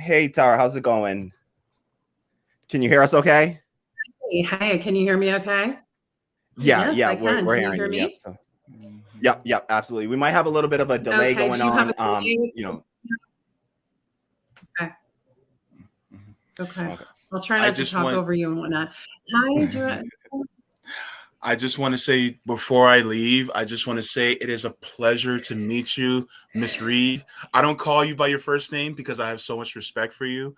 Hey, Tara, how's it going? Can you hear us okay? Hey, hi, can you hear me okay? Yeah, Yes, yeah, I we're, can. we're Can you hearing hear you. Yep. me? So, Mhm. yep, absolutely. We might have a little bit of a delay Okay. going Do you have on. a delay with Okay. Mhm. Okay. Okay. I'll try I not to just talk want over you and whatnot. Hi, I just want to say before I leave, I just want to say it is a pleasure to meet you, Miss Reade. I don't call you by your first name because I have so much respect for you.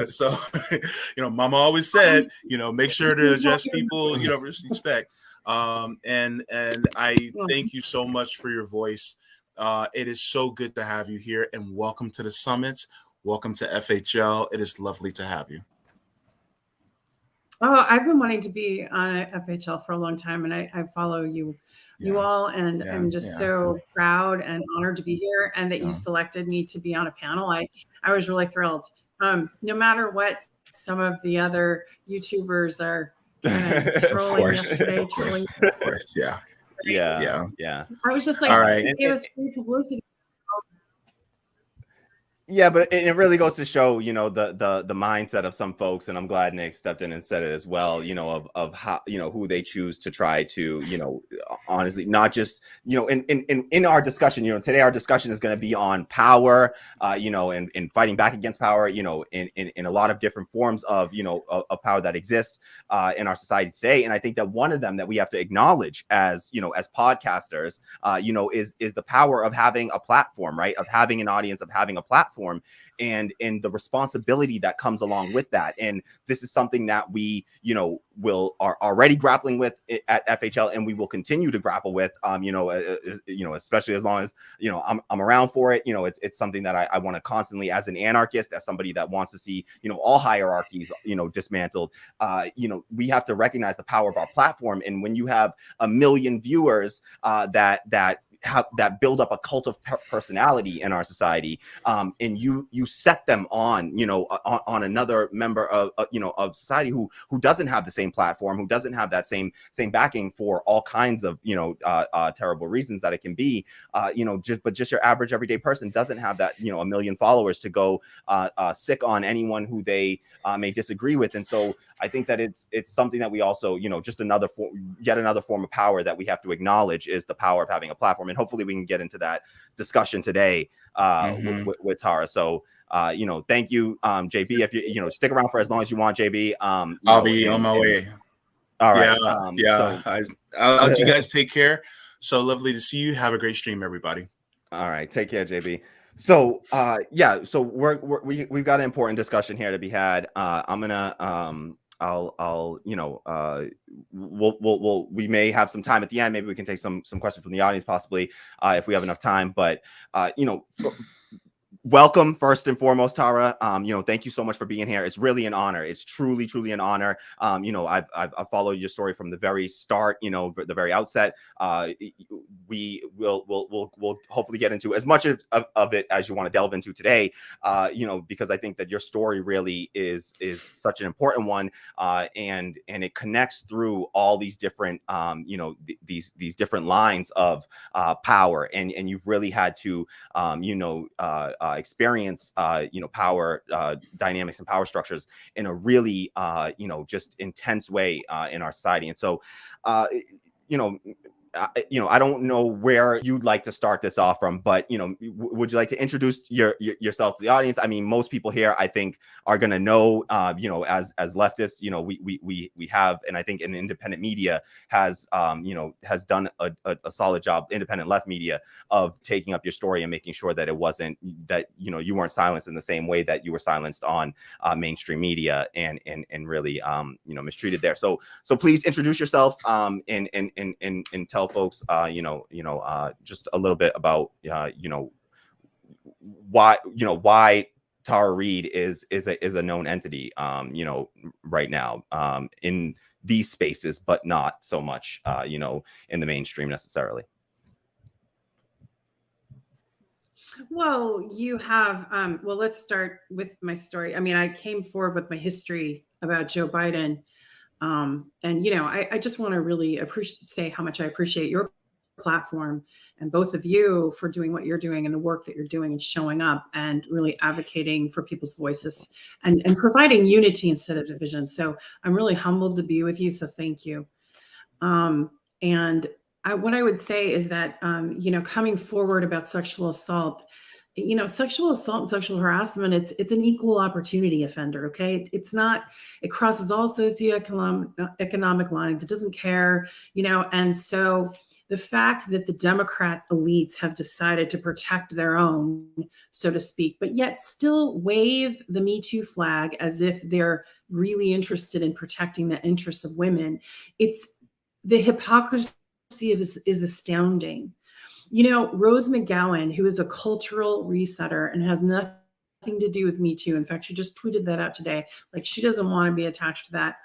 So, Mama always said, make sure to address people, with respect. And I thank you so much for your voice. It is so good to have you here, and welcome to the summit. Welcome to FHL. It is lovely to have you. Oh, I've been wanting to be on FHL for a long time, and I follow you Yeah, all, and yeah, I'm just yeah, so proud and honored to be here, and that you yeah. selected me to be on a panel. I was really thrilled. No matter what some of the other YouTubers are kind of Of trolling course, yesterday, of trolling. course, of course. Yeah, Yeah, yeah. yeah. I was just All like, right. it And, gave us free publicity. Yeah, but it really goes to show, the mindset of some folks, and I'm glad Nick stepped in and said it as well, of how, who they choose to try to, honestly, not just, in our discussion, today our discussion is going to be on power, and fighting back against power, in a lot of different forms of, of power that exist in our society today. And I think that one of them that we have to acknowledge as, as podcasters, is the power of having a platform, right? Of having an audience, of having a platform, and the responsibility that comes along with that. And this is something that we, are already grappling with at FHL, and we will continue to grapple with, especially as long as, I'm around for it. It's something that I want to constantly, as an anarchist, as somebody that wants to see, all hierarchies, dismantled, we have to recognize the power of our platform. And when you have a million viewers that build up a cult of personality in our society, and you set them on, on another member of, of society who doesn't have the same platform, who doesn't have that same backing for all kinds of, terrible reasons that it can be, just your average everyday person doesn't have that, a million followers to go sick on anyone who they may disagree with. And so I think that it's something that we also, just yet another form of power that we have to acknowledge, is the power of having a platform. And hopefully we can get into that discussion today with Tara. So, thank you, JB. If you, stick around for as long as you want, JB. I'll be on my way. All Yeah, right. yeah. So, I'll let you guys take care. So lovely to see you. Have a great stream, everybody. all right. Take care, JB. So, yeah. So we've got an important discussion here to be had. I'm gonna I'll we may have some time at the end. Maybe we can take some questions from the audience, possibly, if we have enough time. But welcome, first and foremost, Tara. Thank you so much for being here. It's really an honor. It's truly an honor. I've followed your story from the very start, the very outset. We'll hopefully get into as much of it as you want to delve into today, because I think that your story really is such an important one, and it connects through all these different, these different lines of power, and you've really had to, experience, power dynamics and power structures in a really, just intense way in our society. And so, you know, I don't know where you'd like to start this off from, but, would you like to introduce yourself to the audience? I mean, most people here, I think, are going to know, as leftists, we have, and I think an independent media has done a solid job, independent left media, of taking up your story and making sure that it wasn't, that, you weren't silenced in the same way that you were silenced on mainstream media, and really, mistreated there. So please introduce yourself, and tell folks, just a little bit about, why Tara Reade is a known entity, right now, in these spaces, but not so much, in the mainstream necessarily. Well, you have, well, let's start with my story. I mean, I came forward with my history about Joe Biden. And, I just want to really say how much I appreciate your platform, and both of you for doing what you're doing and the work that you're doing and showing up and really advocating for people's voices and providing unity instead of division. So I'm really humbled to be with you. So thank you. And what I would say is that, coming forward about sexual assault, sexual assault and sexual harassment, it's an equal opportunity offender. Okay. It's not, it crosses all socioeconomic lines. It doesn't care, and so the fact that the Democrat elites have decided to protect their own, so to speak, but yet still wave the Me Too flag as if they're really interested in protecting the interests of women. The hypocrisy is astounding. Rose McGowan, who is a cultural resetter and has nothing to do with Me Too. In fact, she just tweeted that out today. Like, she doesn't want to be attached to that.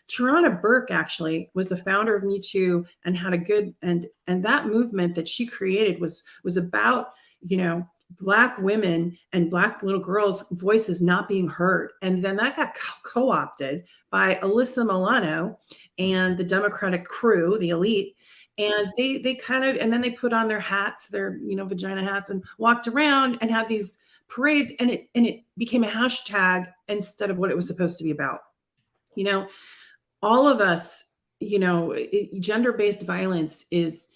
Tarana Burke actually was the founder of Me Too and had a good, and that movement that she created was about, Black women and Black little girls' voices not being heard. And then that got co-opted by Alyssa Milano and the Democratic crew, the elite. And they kind of, and then they put on their hats, their, vagina hats, and walked around and had these parades, and it became a hashtag instead of what it was supposed to be about. All of us, gender-based violence is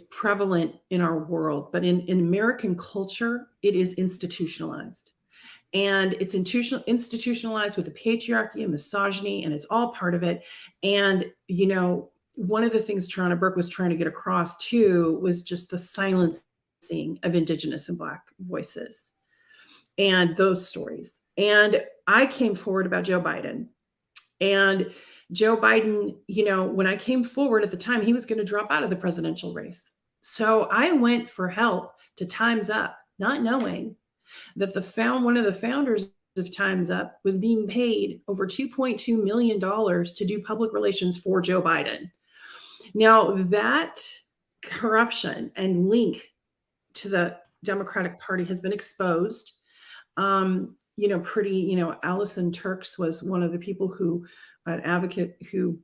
prevalent in our world, but in American culture, it is institutionalized. And it's institutionalized with the patriarchy and misogyny, and it's all part of it. And, one of the things Tarana Burke was trying to get across too was just the silencing of Indigenous and Black voices and those stories. And I came forward about Joe Biden. And Joe Biden, when I came forward at the time, he was going to drop out of the presidential race. So I went for help to Time's Up, not knowing that one of the founders of Time's Up was being paid over $2.2 million to do public relations for Joe Biden. Now, that corruption and link to the Democratic Party has been exposed. Allison Turks was one of the people an advocate who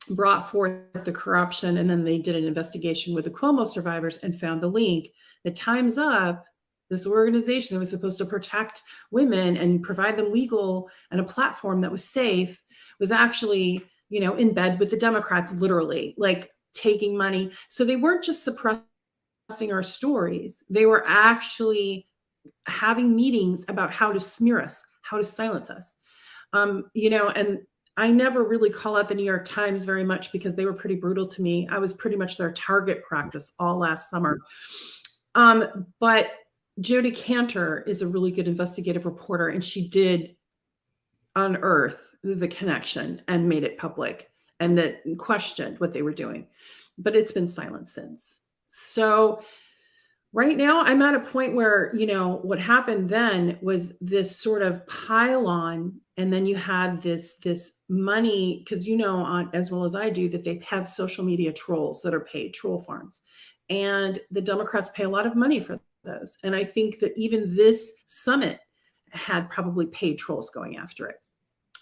brought forth the corruption, and then they did an investigation with the Cuomo survivors and found the link that Time's Up, this organization that was supposed to protect women and provide them legal and a platform that was safe, was actually, in bed with the Democrats, literally, like taking money. So they weren't just suppressing our stories. They were actually having meetings about how to smear us, how to silence us. And I never really call out the New York Times very much because they were pretty brutal to me. I was pretty much their target practice all last summer. But Jodi Kantor is a really good investigative reporter, and she did unearth the connection and made it public, and that questioned what they were doing. But it's been silent since. So right now I'm at a point where, what happened then was this sort of pile on, and then you had this money, because as well as I do, that they have social media trolls that are paid, troll farms. And the Democrats pay a lot of money for those. And I think that even this summit had probably paid trolls going after it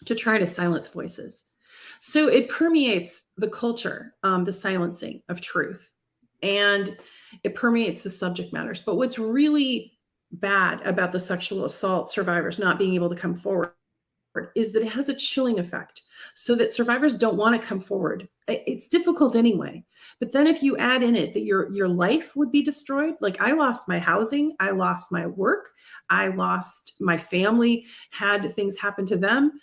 to try to silence voices. So it permeates the culture, the silencing of truth, and it permeates the subject matters. But what's really bad about the sexual assault survivors not being able to come forward is that it has a chilling effect, so that survivors don't want to come forward. It's difficult anyway. But then if you add in it that your life would be destroyed, like I lost my housing, I lost my work, I lost my family, had things happen to them.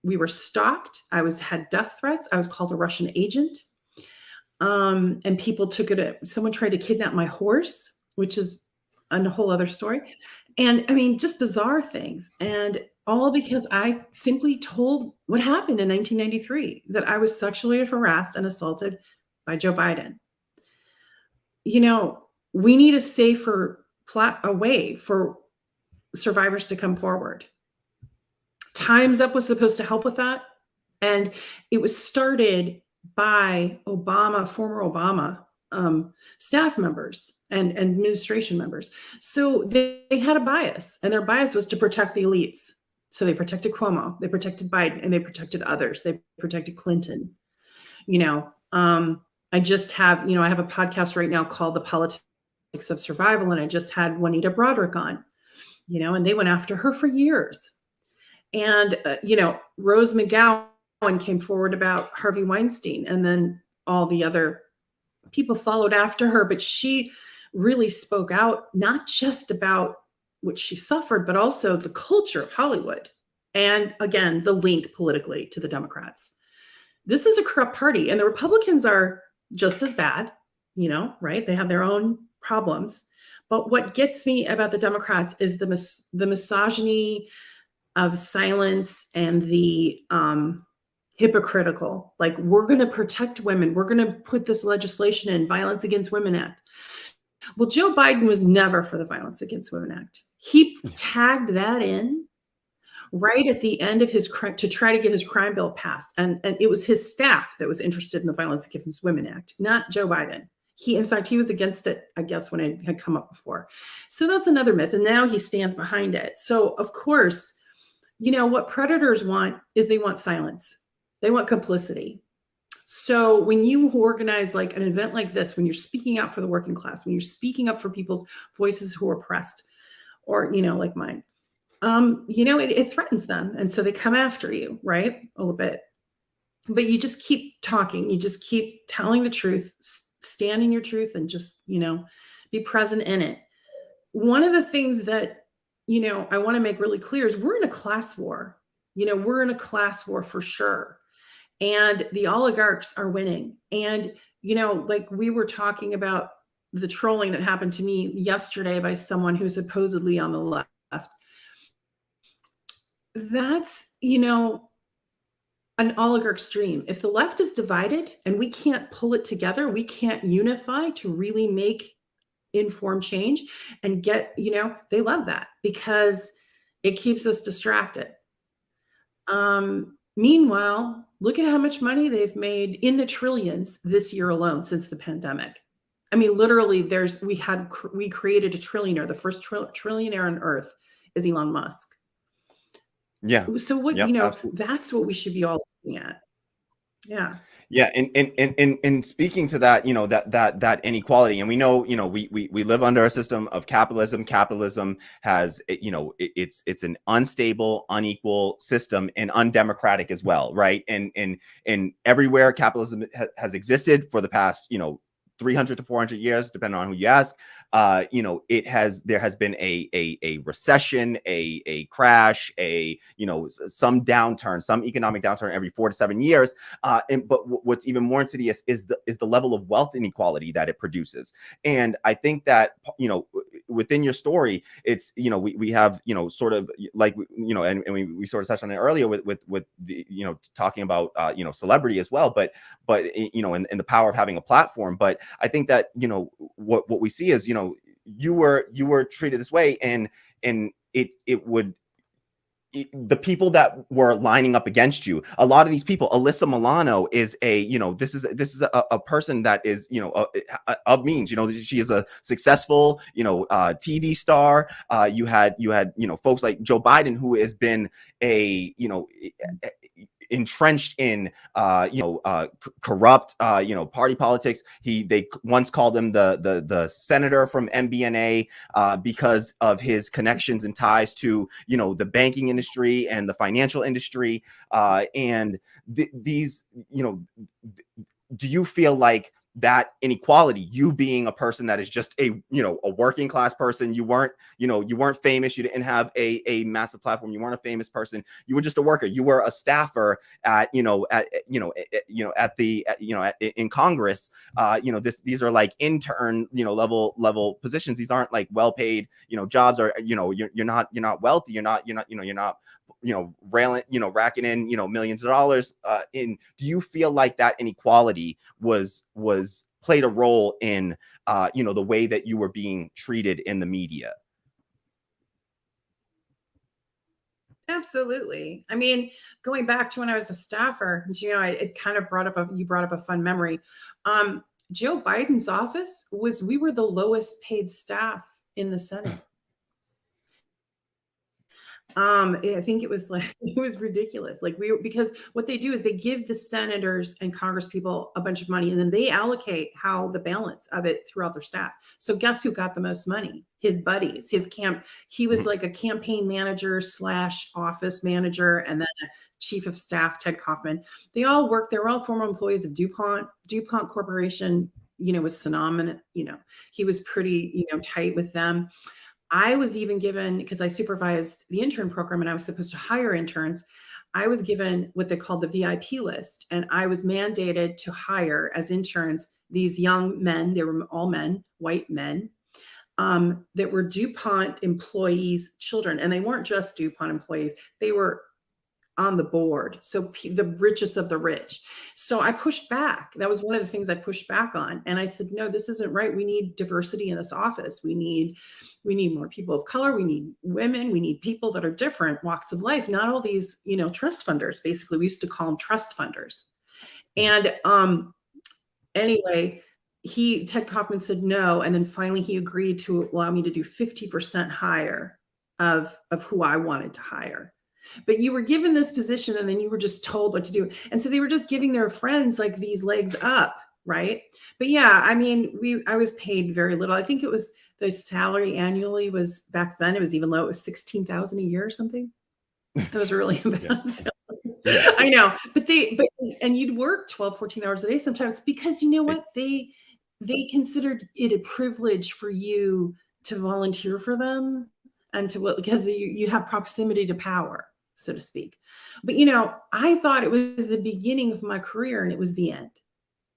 We were stalked. Had death threats. I was called a Russian agent. And people took it. Someone tried to kidnap my horse, which is a whole other story. And I mean, just bizarre things. And all because I simply told what happened in 1993, that I was sexually harassed and assaulted by Joe Biden. We need a safer way for survivors to come forward. Time's Up was supposed to help with that. And it was started by former Obama staff members and administration members. So they had a bias, and their bias was to protect the elites. So they protected Cuomo, they protected Biden, and they protected others. They protected Clinton, I just have, I have a podcast right now called The Politics of Survival, and I just had Juanita Broderick on, and they went after her for years. And, Rose McGowan came forward about Harvey Weinstein, and then all the other people followed after her. But she really spoke out, not just about what she suffered, but also the culture of Hollywood. And again, the link politically to the Democrats. This is a corrupt party, and the Republicans are just as bad, right? They have their own problems. But what gets me about the Democrats is the misogyny of silence and the hypocritical. Like, we're going to protect women. We're going to put this legislation in, Violence Against Women Act. Well, Joe Biden was never for the Violence Against Women Act. He tagged that in right at the end of his to try to get his crime bill passed. And it was his staff that was interested in the Violence Against Women Act, not Joe Biden. In fact, he was against it, I guess, when it had come up before. So that's another myth. And now he stands behind it. So, of course, what predators want is they want silence. They want complicity. So when you organize like an event like this, when you're speaking out for the working class, when you're speaking up for people's voices who are oppressed, or, like mine, it threatens them. And so they come after you, right? A little bit. But you just keep talking. You just keep telling the truth, stand in your truth, and just, be present in it. One of the things that, I want to make really clear is we're in a class war. We're in a class war for sure. And the oligarchs are winning. And, like we were talking about the trolling that happened to me yesterday by someone who's supposedly on the left. That's, an oligarch's dream. If the left is divided and we can't pull it together, we can't unify to really make informed change and get, they love that because it keeps us distracted. Meanwhile, look at how much money they've made in the trillions this year alone since the pandemic. I mean, literally we created a trillionaire. The first trillionaire on earth is Elon Musk. Yeah. So what, Absolutely. that's what we should be all looking at. Yeah. Yeah, and speaking to that, that inequality, and we know, we live under a system of capitalism. Capitalism has, it's an unstable, unequal system and undemocratic as well, right? And everywhere capitalism has existed for the past, 300 to 400 years, depending on who you ask, there has been a recession, a crash, some downturn, some economic downturn every 4 to 7 years. But what's even more insidious is the level of wealth inequality that it produces. And I think that, within your story, it's, we have, sort of like, and we sort of touched on it earlier with the, talking about, celebrity as well, but and the power of having a platform. But I think that, what we see is, you were treated this way, and the people that were lining up against you, a lot of these people, Alyssa Milano is this is a person that is, of means, she is a successful, TV star. You had, folks like Joe Biden, who has been entrenched in corrupt party politics. They once called him the senator from MBNA because of his connections and ties to the banking industry and the financial industry, and these do you feel like that inequality, you being a person that is just a working class person, you weren't famous, you didn't have a massive platform, you weren't a famous person, you were just a worker, you were a staffer in Congress, these are like intern level positions, these aren't like well paid jobs, or you're not wealthy, you're not racking in millions of dollars. Do you feel like that inequality was played a role in the way that you were being treated in the media? Absolutely. I mean, going back to when I was a staffer, it kind of you brought up a fun memory. Joe Biden's office we were the lowest paid staff in the Senate. I think it was like, it was ridiculous. Like because what they do is they give the senators and Congress people a bunch of money and then they allocate how the balance of it throughout their staff. So guess who got the most money? His buddies, he was like a campaign manager / office manager, and then a chief of staff, Ted Kaufman. They all worked, they were all former employees of DuPont Corporation, was phenomenal. He was pretty, tight with them. I was even given, because I supervised the intern program and I was supposed to hire interns, I was given what they called the VIP list. And I was mandated to hire as interns these young men. They were all men, white men, that were DuPont employees' children. And they weren't just DuPont employees. They were on the board. So the richest of the rich. So I pushed back. That was one of the things I pushed back on. And I said, no, this isn't right. We need diversity in this office. We need more people of color. We need women. We need people that are different walks of life. Not all these, trust funders. Basically, we used to call them trust funders. And anyway, Ted Kaufman said no. And then finally he agreed to allow me to do 50% higher of who I wanted to hire. But you were given this position and then you were just told what to do. And so they were just giving their friends like these legs up, right? But yeah, I mean, I was paid very little. I think it was the salary annually was, back then it was even low. It was $16,000 a year or something. It was really bad. Yeah. I know, but and you'd work 12, 14 hours a day sometimes, because you know what? They considered it a privilege for you to volunteer for them and because you have proximity to power, so to speak. But, I thought it was the beginning of my career and it was the end.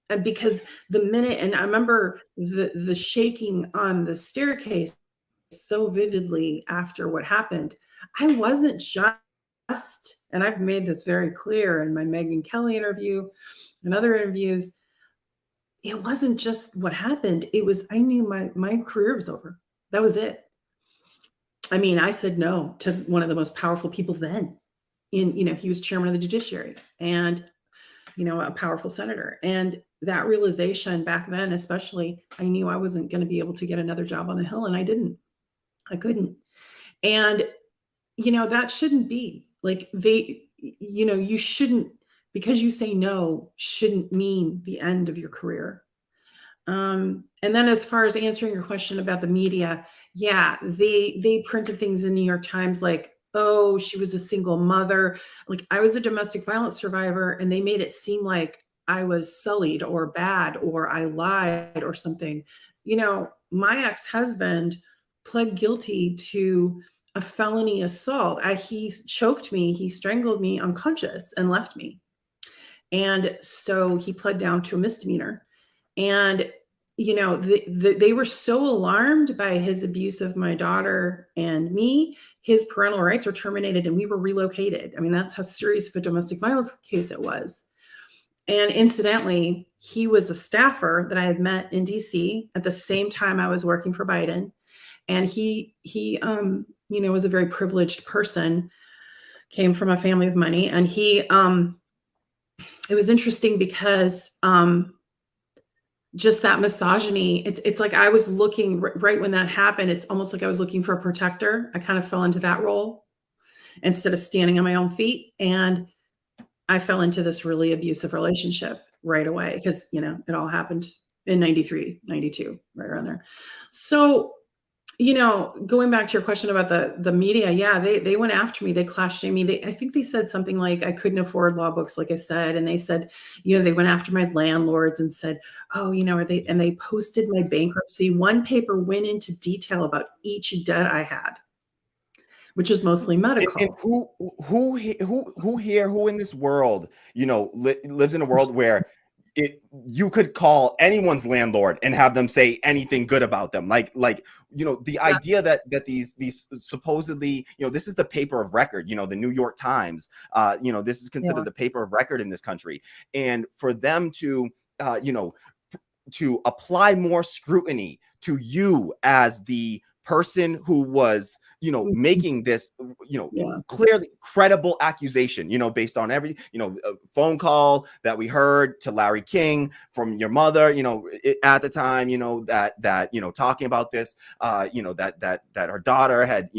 And because the minute, and I remember the shaking on the staircase so vividly after what happened, I wasn't just, and I've made this very clear in my Megyn Kelly interview and other interviews, it wasn't just what happened. It was, I knew my career was over. That was it. I mean, I said no to one of the most powerful people then. He was chairman of the judiciary and, a powerful senator. And that realization back then, especially, I knew I wasn't going to be able to get another job on the Hill, and I couldn't. And, that shouldn't be like you shouldn't, because you say no, shouldn't mean the end of your career. And then as far as answering your question about the media, yeah, they printed things in New York Times like, oh, she was a single mother. Like, I was a domestic violence survivor, and they made it seem like I was sullied or bad or I lied or something. My ex-husband pled guilty to a felony assault. He choked me, he strangled me unconscious and left me. And so he pled down to a misdemeanor. And, they were so alarmed by his abuse of my daughter and me, his parental rights were terminated and we were relocated. I mean, that's how serious of a domestic violence case it was. And incidentally, he was a staffer that I had met in DC at the same time I was working for Biden. And he was a very privileged person, came from a family of money. And it was interesting because, just that misogyny, it's like I was looking right when that happened. It's almost like I was looking for a protector. I kind of fell into that role instead of standing on my own feet. And I fell into this really abusive relationship right away because, it all happened in 93, 92, right around there. So, going back to your question about the media, yeah, they went after me. They clashed me. I think they said something like I couldn't afford law books, like I said. And they said, they went after my landlords and said, oh, and they posted my bankruptcy. One paper went into detail about each debt I had, which was mostly medical. And who here, who in this world, lives in a world where you could call anyone's landlord and have them say anything good about them. The idea that these supposedly, this is the paper of record, the New York Times, this is considered the paper of record in this country. And for them to, to apply more scrutiny to you as the person who was, making this, clearly credible accusation, based on every, a phone call that we heard to Larry King from your mother, at the time, that talking about this, that her daughter had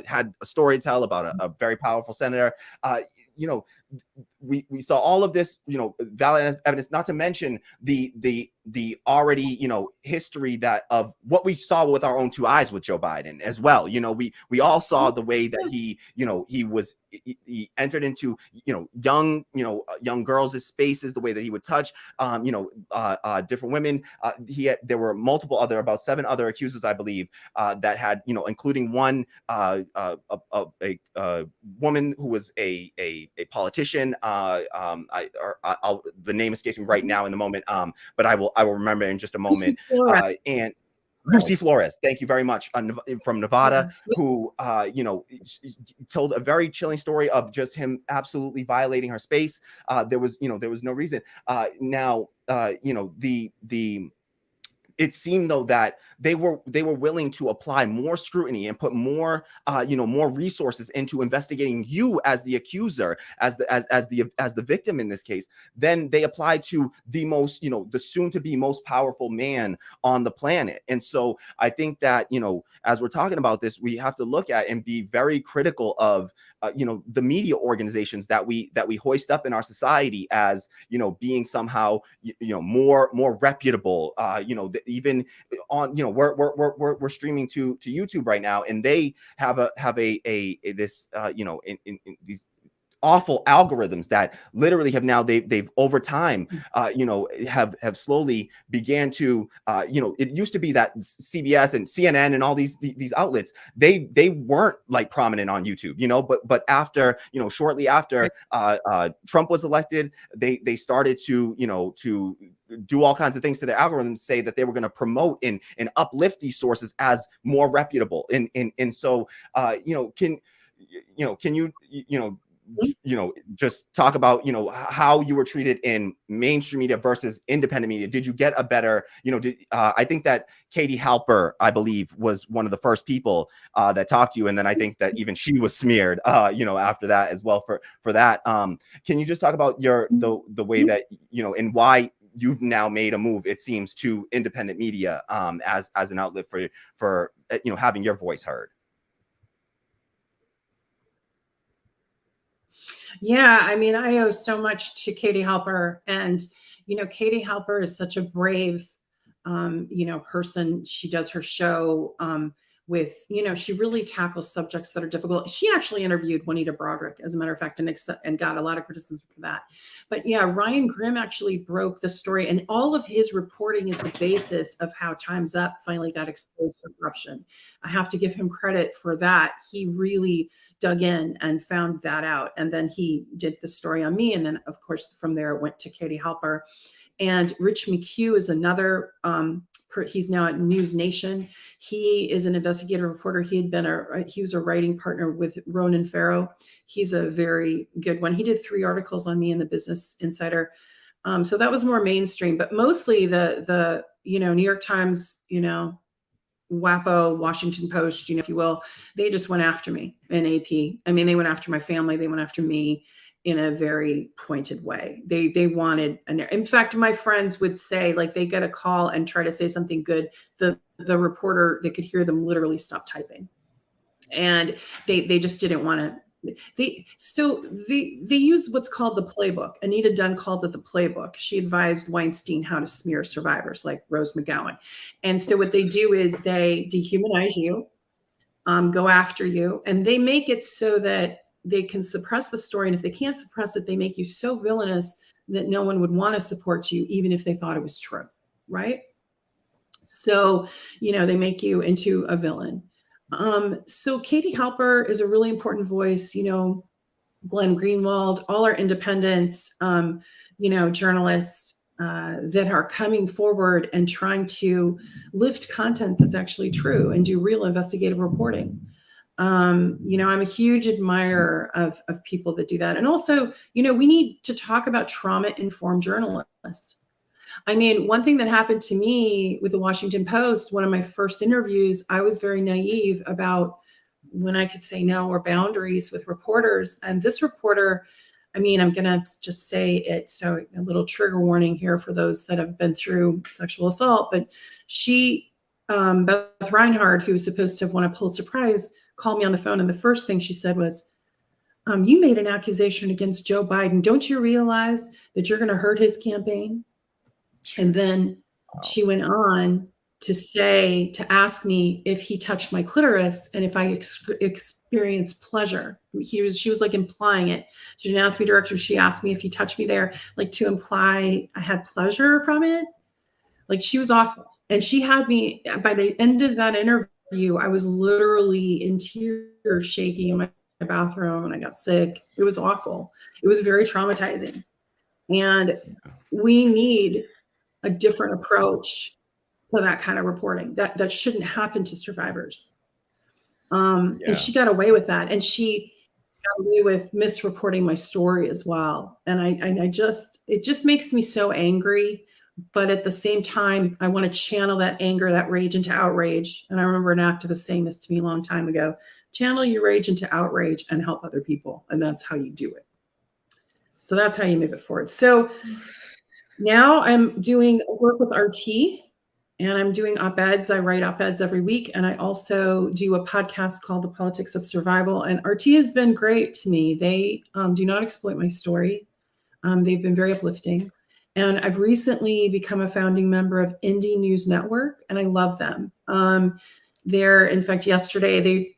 had a story to tell about a very powerful senator. You know, we saw all of this, valid evidence, not to mention the already, history that of what we saw with our own two eyes with Joe Biden as well. We all saw the way that he entered into, young girls' spaces, the way that he would touch, different women. There were about 7 other accusers, I believe, that had, including one, a woman who was a politician. The name escapes me right now in the moment, but I will remember in just a moment. And Lucy Flores, thank you very much, from Nevada, who told a very chilling story of just him absolutely violating her space. There was no reason. It seemed, though, that they were willing to apply more scrutiny and put more more resources into investigating you as the accuser, as the victim in this case, than they applied to the most, the soon to be most powerful man on the planet. And so I think that, as we're talking about this, we have to look at and be very critical of the media organizations that we hoist up in our society as, being somehow, more reputable. Even on, we're streaming to YouTube right now, and they have this, in these awful algorithms that literally have now they've over time have slowly began to it used to be that CBS and CNN and all these outlets, they weren't like prominent on YouTube, but after, shortly after Trump was elected, they started to do all kinds of things to their algorithms, say that they were going to promote and uplift these sources as more reputable. And so can you just talk about how you were treated in mainstream media versus independent media? Did you get a better, I think that Katie Halper, I believe, was one of the first people that talked to you, and then I think that even she was smeared after that as well for that. Can you just talk about the way that and why you've now made a move, it seems, to independent media as an outlet for having your voice heard? Yeah, I mean, I owe so much to Katie Halper, and Katie Halper is such a brave, person. She does her show with, she really tackles subjects that are difficult. She actually interviewed Juanita Broaddrick, as a matter of fact, and got a lot of criticism for that. But yeah, Ryan Grimm actually broke the story, and all of his reporting is the basis of how Time's Up finally got exposed for corruption. I have to give him credit for that. He really dug in and found that out. And then he did the story on me. And then, of course, from there it went to Katie Halper. And Rich McHugh is another, he's now at News Nation. He is an investigative reporter. He was a writing partner with Ronan Farrow. He's a very good one. He did 3 articles on me in the Business Insider. So that was more mainstream, but mostly the New York Times, WAPO, Washington Post, if you will, they just went after me in AP. I mean, they went after my family. They went after me in a very pointed way. They wanted, in fact, my friends would say, like, they get a call and try to say something good. The reporter, they could hear them literally stop typing. And they just didn't want to. They use what's called the playbook. Anita Dunn called it the playbook. She advised Weinstein how to smear survivors like Rose McGowan. And so what they do is they dehumanize you, go after you, and they make it so that they can suppress the story. And if they can't suppress it, they make you so villainous that no one would want to support you, even if they thought it was true, right? So, they make you into a villain. So Katie Halper is a really important voice, Glenn Greenwald, all our independents, journalists that are coming forward and trying to lift content that's actually true and do real investigative reporting. I'm a huge admirer of people that do that. And also, we need to talk about trauma-informed journalists. I mean, one thing that happened to me with the Washington Post, one of my first interviews, I was very naive about when I could say no or boundaries with reporters. And this reporter, I mean, I'm going to just say it. So a little trigger warning here for those that have been through sexual assault, but she Beth Reinhardt, who was supposed to have won a Pulitzer Prize, called me on the phone, and the first thing she said was, you made an accusation against Joe Biden. Don't you realize that you're going to hurt his campaign? And then she went on to ask me if he touched my clitoris and if I experienced pleasure. She was like implying it. She didn't ask me directly. She asked me if he touched me there, like to imply I had pleasure from it. Like, she was awful. And she had me, by the end of that interview, I was literally in tears, shaking in my bathroom, and I got sick. It was awful. It was very traumatizing. And we need a different approach to that kind of reporting. That shouldn't happen to survivors. And she got away with that. And she got away with misreporting my story as well. And it just makes me so angry. But at the same time, I want to channel that anger, that rage into outrage. And I remember an activist saying this to me a long time ago: channel your rage into outrage and help other people. And that's how you do it. So that's how you move it forward. So now I'm doing work with RT, and I'm doing op-eds. I write op-eds every week. And I also do a podcast called The Politics of Survival. And RT has been great to me. They do not exploit my story. They've been very uplifting. And I've recently become a founding member of Indie News Network, and I love them. In fact, yesterday, they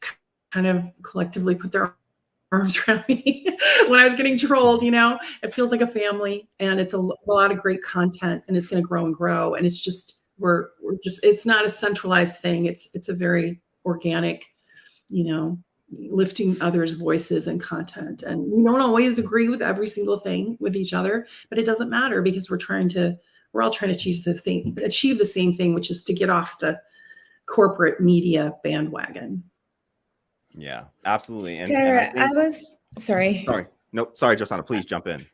kind of collectively put their arms around me when I was getting trolled. It feels like a family, and it's a lot of great content, and it's going to grow and grow. And it's just, it's not a centralized thing. It's a very organic, lifting others' voices and content. And we don't always agree with every single thing with each other, but it doesn't matter, because we're all trying to achieve the same thing, which is to get off the corporate media bandwagon. Yeah, absolutely. And Tara, sorry. Nope. Sorry, Josanna, please jump in.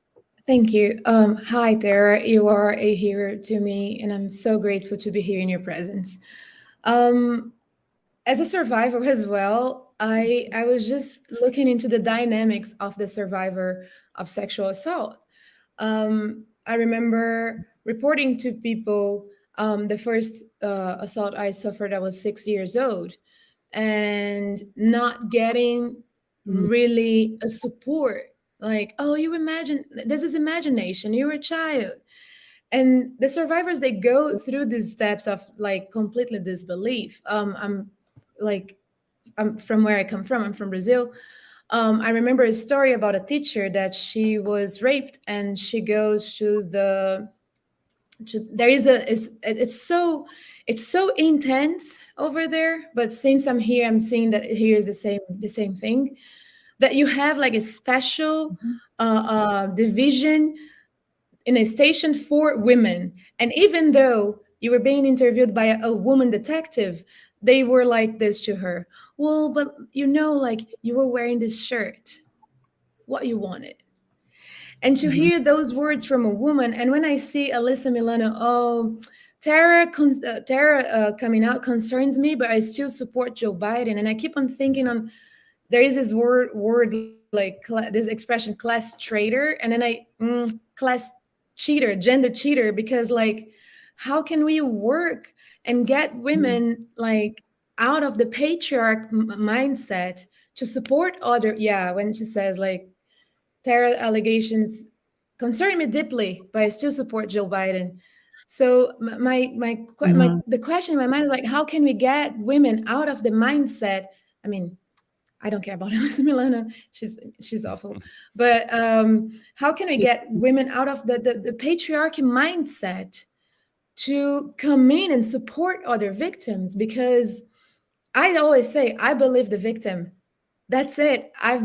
Thank you. Hi, Tara. You are a hero to me, and I'm so grateful to be here in your presence. As a survivor as well, I was just looking into the dynamics of the survivor of sexual assault. I remember reporting to people the first assault I suffered. I was 6 years old, and not getting really a support. Like, oh, this is imagination. You're a child. And the survivors, they go through these steps of like completely disbelief. I'm from where I come from. I'm from Brazil. I remember a story about a teacher that she was raped, and she goes it's so intense over there. But since I'm here, I'm seeing that here is the same thing, that you have like a special division in a station for women. And even though you were being interviewed by a woman detective, they were like this to her: well, but like you were wearing this shirt, what you wanted. And to hear those words from a woman, and when I see Alyssa Milano, Tara coming out concerns me, but I still support Joe Biden. And I keep on thinking there is this word like this expression, class traitor, and then class cheater, gender cheater, because like, how can we work and get women like out of the patriarch mindset to support other? Yeah, when she says like, Tara allegations concern me deeply, but I still support Joe Biden. So the question in my mind is like, how can we get women out of the mindset? I mean, I don't care about Alyssa Milano. She's awful. But how can we get women out of the patriarchy mindset to come in and support other victims? Because I always say, I believe the victim. That's it. I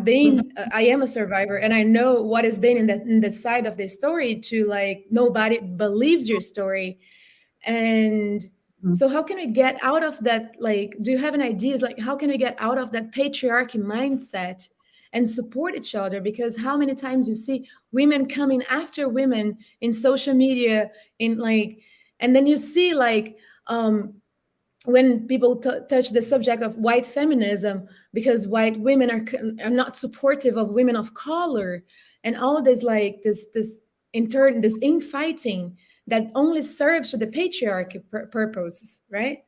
am a survivor, and I know what has been in the side of the story to like, nobody believes your story. And so how can we get out of that? Like, do you have an idea? Like, how can we get out of that patriarchy mindset and support each other? Because how many times you see women coming after women in social media, and then you see like, when people touch the subject of white feminism, because white women are not supportive of women of color, and all this like this infighting that only serves to the patriarchy purposes, right?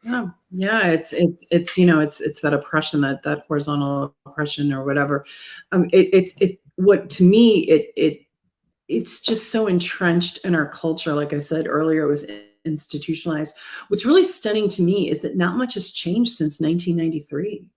Yeah, it's you know, it's that oppression, that horizontal oppression or whatever. What to me it's just so entrenched in our culture. Like I said earlier, it was institutionalized. What's really stunning to me is that not much has changed since 1993.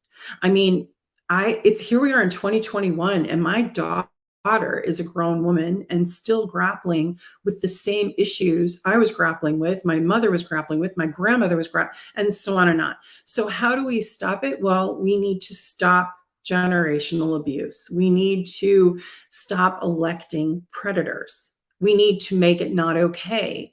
I mean, it's here we are in 2021, and my daughter is a grown woman and still grappling with the same issues I was grappling with, my mother was grappling with, my grandmother was grappling, and so on and on. So how do we stop it? Well, we need to stop generational abuse. We need to stop electing predators. We need to make it not okay.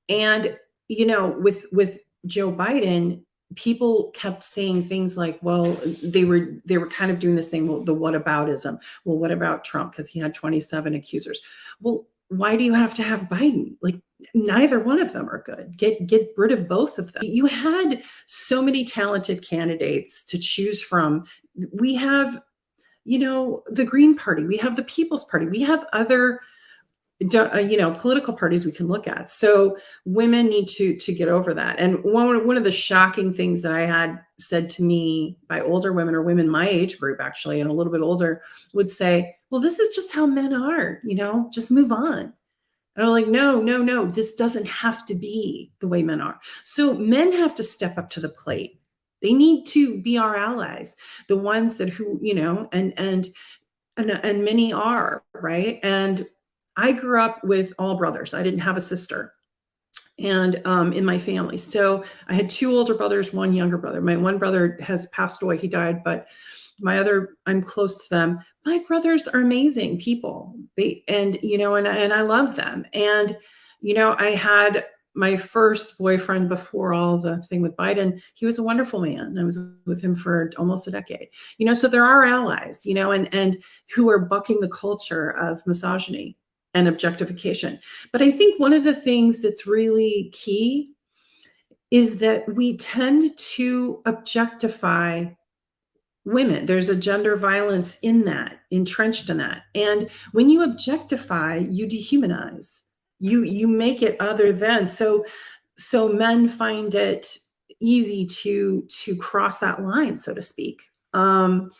And you know, with Joe Biden, people kept saying things like, well, they were kind of doing this thing, well, the whataboutism. Well, what about Trump? Because he had 27 accusers. Well, why do you have to have Biden? Like, neither one of them are good. Get rid of both of them. You had so many talented candidates to choose from. We have, you know, the Green Party, we have the People's Party, we have other you know, political parties we can look at. So women need to get over that. And one of the shocking things that I had said to me by older women, or women my age group actually, and a little bit older, would say, well, this is just how men are, you know, just move on. And I'm like, no, this doesn't have to be the way men are. So men have to step up to the plate. They need to be our allies, the ones that who, you know, and many are, right? And I grew up with all brothers. I didn't have a sister, and in my family. So I had two older brothers, one younger brother. My one brother has passed away. He died, but my other, I'm close to them. My brothers are amazing people. And I love them. And, you know, I had my first boyfriend before all the thing with Biden. He was a wonderful man. I was with him for almost a decade, you know, so there are allies, you know, and who are bucking the culture of misogyny and objectification. But I think one of the things that's really key is that we tend to objectify women. There's a gender violence in that, entrenched in that. And when you objectify, you dehumanize. You make it other than. So men find it easy to cross that line, so to speak. And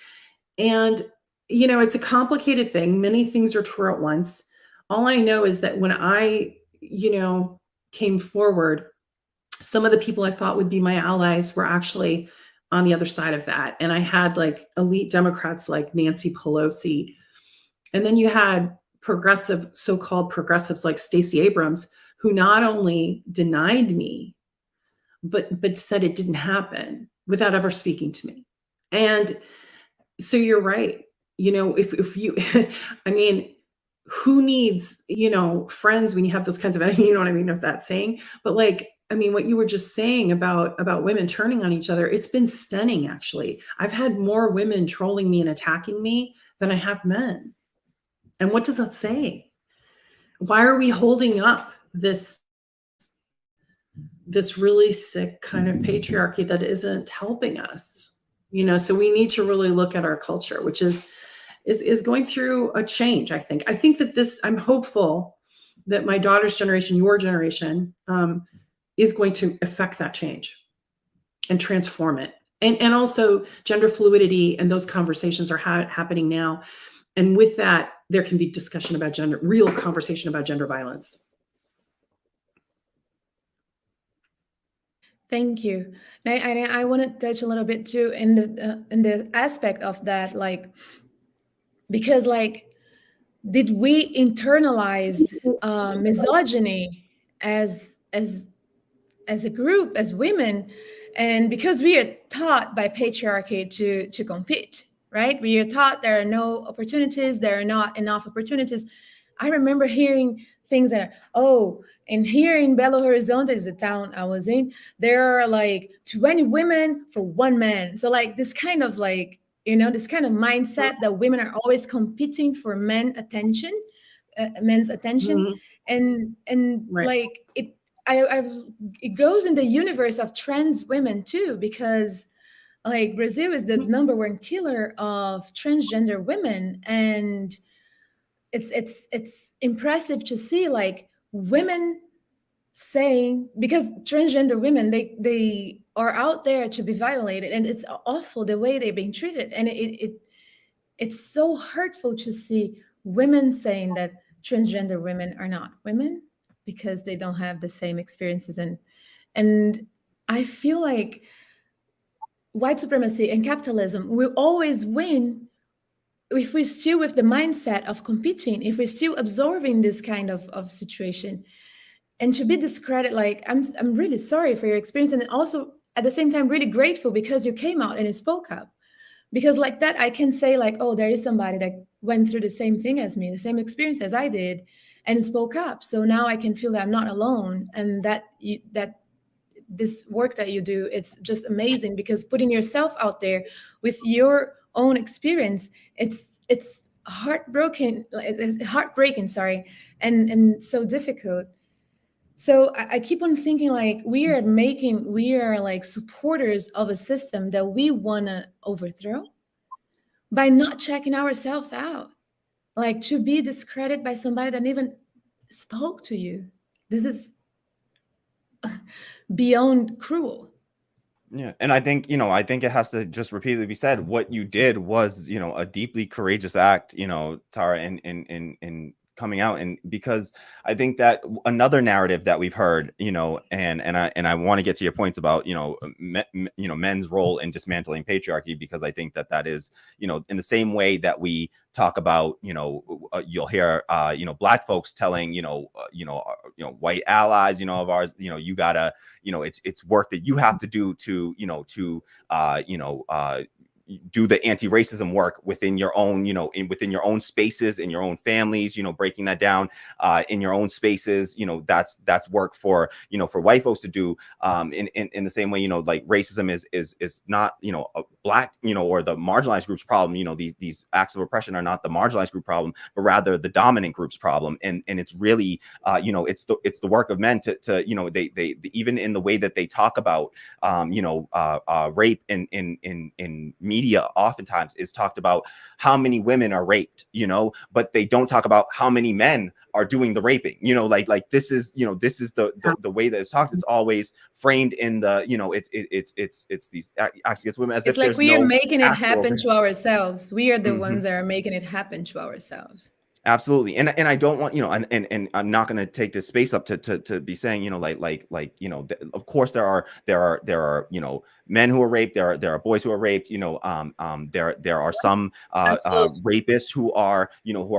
you know, it's a complicated thing. Many things are true at once. All I know is that when I, you know, came forward, some of the people I thought would be my allies were actually on the other side of that. And I had like elite Democrats like Nancy Pelosi. And then you had progressive, so-called progressives like Stacey Abrams, who not only denied me, but said it didn't happen without ever speaking to me. And so you're right. You know, if you, I mean, who needs, you know, friends when you have those kinds of, you know what I mean, of that saying, but like, I mean, what you were just saying about women turning on each other, it's been stunning, actually. I've had more women trolling me and attacking me than I have men. And what does that say? Why are we holding up this really sick kind of patriarchy that isn't helping us? You know, so we need to really look at our culture, which is going through a change, I think. I think that I'm hopeful that my daughter's generation, your generation, is going to affect that change and transform it. And also gender fluidity and those conversations are happening now. And with that, there can be discussion about real conversation about gender violence. Thank you. I want to touch a little bit too in the aspect of that, like, because like, did we internalize misogyny as a group, as women? And because we are taught by patriarchy to compete, right? We are taught there are no opportunities, there are not enough opportunities. I remember hearing things that and here in Belo Horizonte, is the town I was in, there are like 20 women for one man. So like this kind of like, you know, this kind of mindset that women are always competing for men's attention. Mm-hmm. and right. Like it goes in the universe of trans women too, because like Brazil is the number one killer of transgender women, and it's impressive to see like women saying, because transgender women, they are out there to be violated, and it's awful the way they're being treated, and it's so hurtful to see women saying that transgender women are not women because they don't have the same experiences, and I feel like white supremacy and capitalism will always win if we're still with the mindset of competing, if we're still absorbing this kind of situation. And to be discredited, like, I'm really sorry for your experience, and also at the same time really grateful because you came out and you spoke up. Because like that, I can say like, oh, there is somebody that went through the same thing as me, the same experience as I did, and spoke up. So now I can feel that I'm not alone, and that this work that you do, it's just amazing, because putting yourself out there with your own experience, it's heartbreaking, sorry, and so difficult. So I keep on thinking like we are like supporters of a system that we want to overthrow by not checking ourselves out. Like, to be discredited by somebody that even spoke to you. This is beyond cruel. Yeah, and I think it has to just repeatedly be said. What you did was, a deeply courageous act, Tara, in coming out, and because I think that another narrative that we've heard, and I want to get to your points about, men's role in dismantling patriarchy, because I think that is, in the same way that we talk about, you'll hear, Black folks telling, white allies, of ours, you gotta, it's work that you have to do to, do the anti-racism work within your own, within your own spaces, in your own families, breaking that down in your own spaces, that's work for, for white folks to do, in the same way, like racism is not, a Black, or the marginalized group's problem. These acts of oppression are not the marginalized group problem, but rather the dominant group's problem. And it's really, it's the work of men to they even in the way that they talk about, rape in media oftentimes is talked about how many women are raped, but they don't talk about how many men are doing the raping, like this is the way that it's talked. It's always framed in the, it's these acts against women, as it's if like there's we are no making it actual happen to ourselves. We are the Mhm. ones that are making it happen to ourselves. Absolutely. And I don't want, and I'm not going to take this space up to be saying, of course there are, men who are raped. There are boys who are raped, there are some rapists who are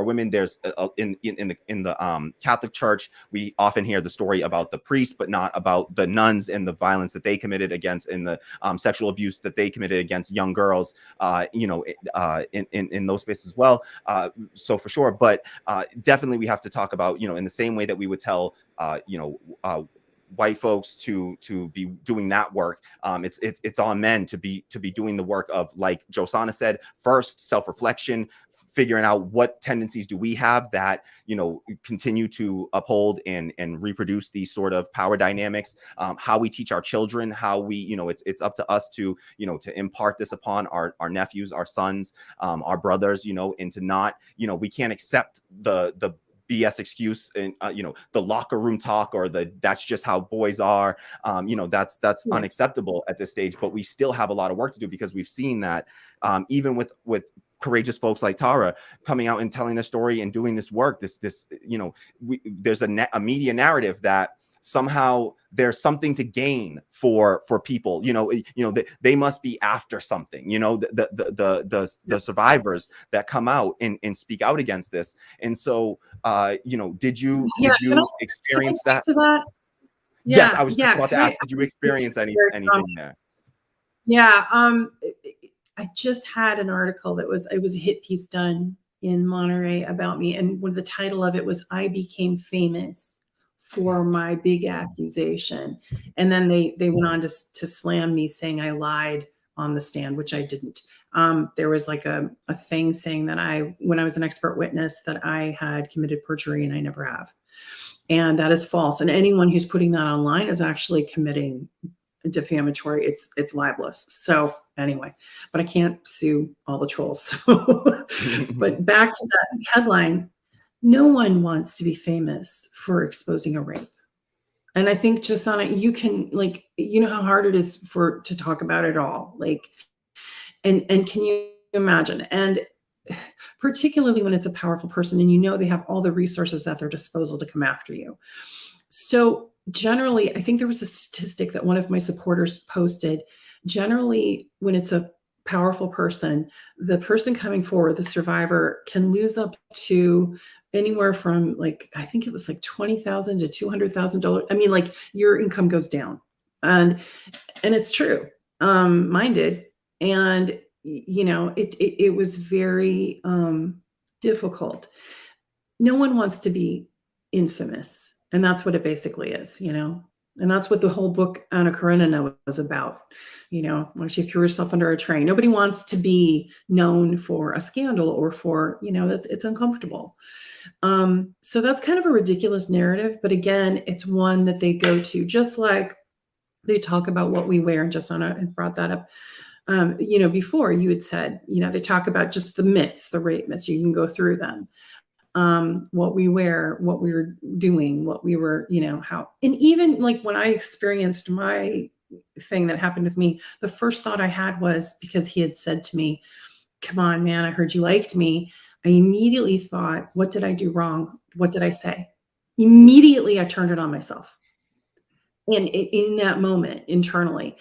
women. There's in the Catholic Church, we often hear the story about the priests, but not about the nuns and the violence that they committed against, and the sexual abuse that they committed against young girls, in those spaces as well. So for sure, but definitely we have to talk about, in the same way that we would tell, white folks to be doing that work. It's on men to be doing the work of, like Josana said, first self-reflection, figuring out what tendencies do we have that continue to uphold and reproduce these sort of power dynamics, how we teach our children, how we it's up to us to to impart this upon our nephews, our sons, our brothers, and to not we can't accept the BS excuse and the locker room talk, or that's just how boys are. That's unacceptable at this stage. But we still have a lot of work to do, because we've seen that even with courageous folks like Tara coming out and telling their story and doing this work. There's a media narrative that somehow there's something to gain for people, they must be after something, the survivors that come out and speak out against this. And so did you experience that? Yes, I was just about to ask, did you experience anything there? Yeah, I just had an article it was a hit piece done in Monterey about me, and the title of it was "I Became Famous for My Big Accusation," and then they went on to slam me, saying I lied on the stand, which I didn't. There was like a thing saying that when I was an expert witness, that I had committed perjury, and I never have, and that is false. And anyone who's putting that online is actually committing defamatory. It's libelous. So anyway, but I can't sue all the trolls. So, but back to that headline, no one wants to be famous for exposing a rape. And I think, Jasana, you can, like, you know how hard it is to talk about it all. Like, and can you imagine? And particularly when it's a powerful person and you know they have all the resources at their disposal to come after you. So generally, I think there was a statistic that one of my supporters posted. Generally, when it's a powerful person, the person coming forward, the survivor, can lose up to anywhere from, like, I think it was like $20,000 to $200,000. I mean, like, your income goes down, and it's true. Mine did, and you know, it was very difficult. No one wants to be infamous, and that's what it basically is, you know. And that's what the whole book Anna Karenina was about, you know, when she threw herself under a train. Nobody wants to be known for a scandal or for, you know, it's uncomfortable. So that's kind of a ridiculous narrative, but again, it's one that they go to, just like they talk about what we wear. And Jasana had brought that up. You know, before you had said, you know, they talk about just the myths, the rape myths. You can go through them. What we wear, what we were doing, what we were, you know, how, and even like when I experienced my thing that happened with me, the first thought I had was, because he had said to me, "Come on, man, I heard you liked me." I immediately thought, what did I do wrong? What did I say? Immediately, I turned it on myself. And in that moment, internally.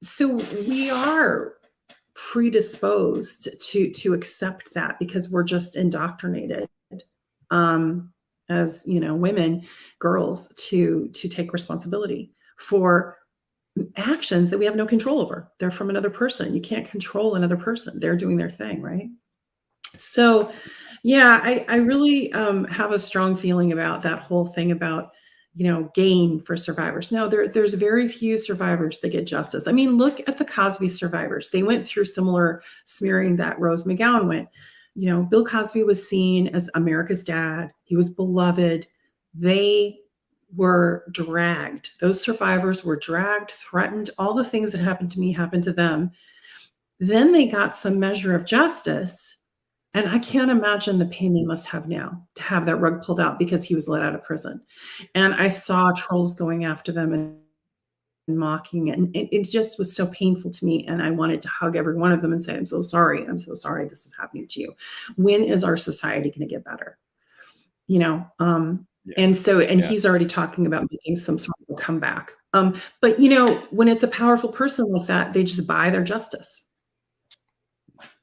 So we are predisposed to accept that because we're just indoctrinated, as, you know, women, girls, to take responsibility for actions that we have no control over. They're from another person. You can't control another person. They're doing their thing, right? So yeah, I really have a strong feeling about that whole thing about, you know, gain for survivors. No, there's very few survivors that get justice. I mean, look at the Cosby survivors. They went through similar smearing that Rose McGowan went. You know, Bill Cosby was seen as America's dad. He was beloved. They were dragged. Those survivors were dragged, threatened. All the things that happened to me happened to them. Then they got some measure of justice. And I can't imagine the pain they must have now to have that rug pulled out because he was let out of prison. And I saw trolls going after them and mocking, and it just was so painful to me. And I wanted to hug every one of them and say, I'm so sorry. I'm so sorry this is happening to you. When is our society going to get better? You know, and so, and he's already talking about making some sort of a comeback. But, you know, when it's a powerful person like that, they just buy their justice.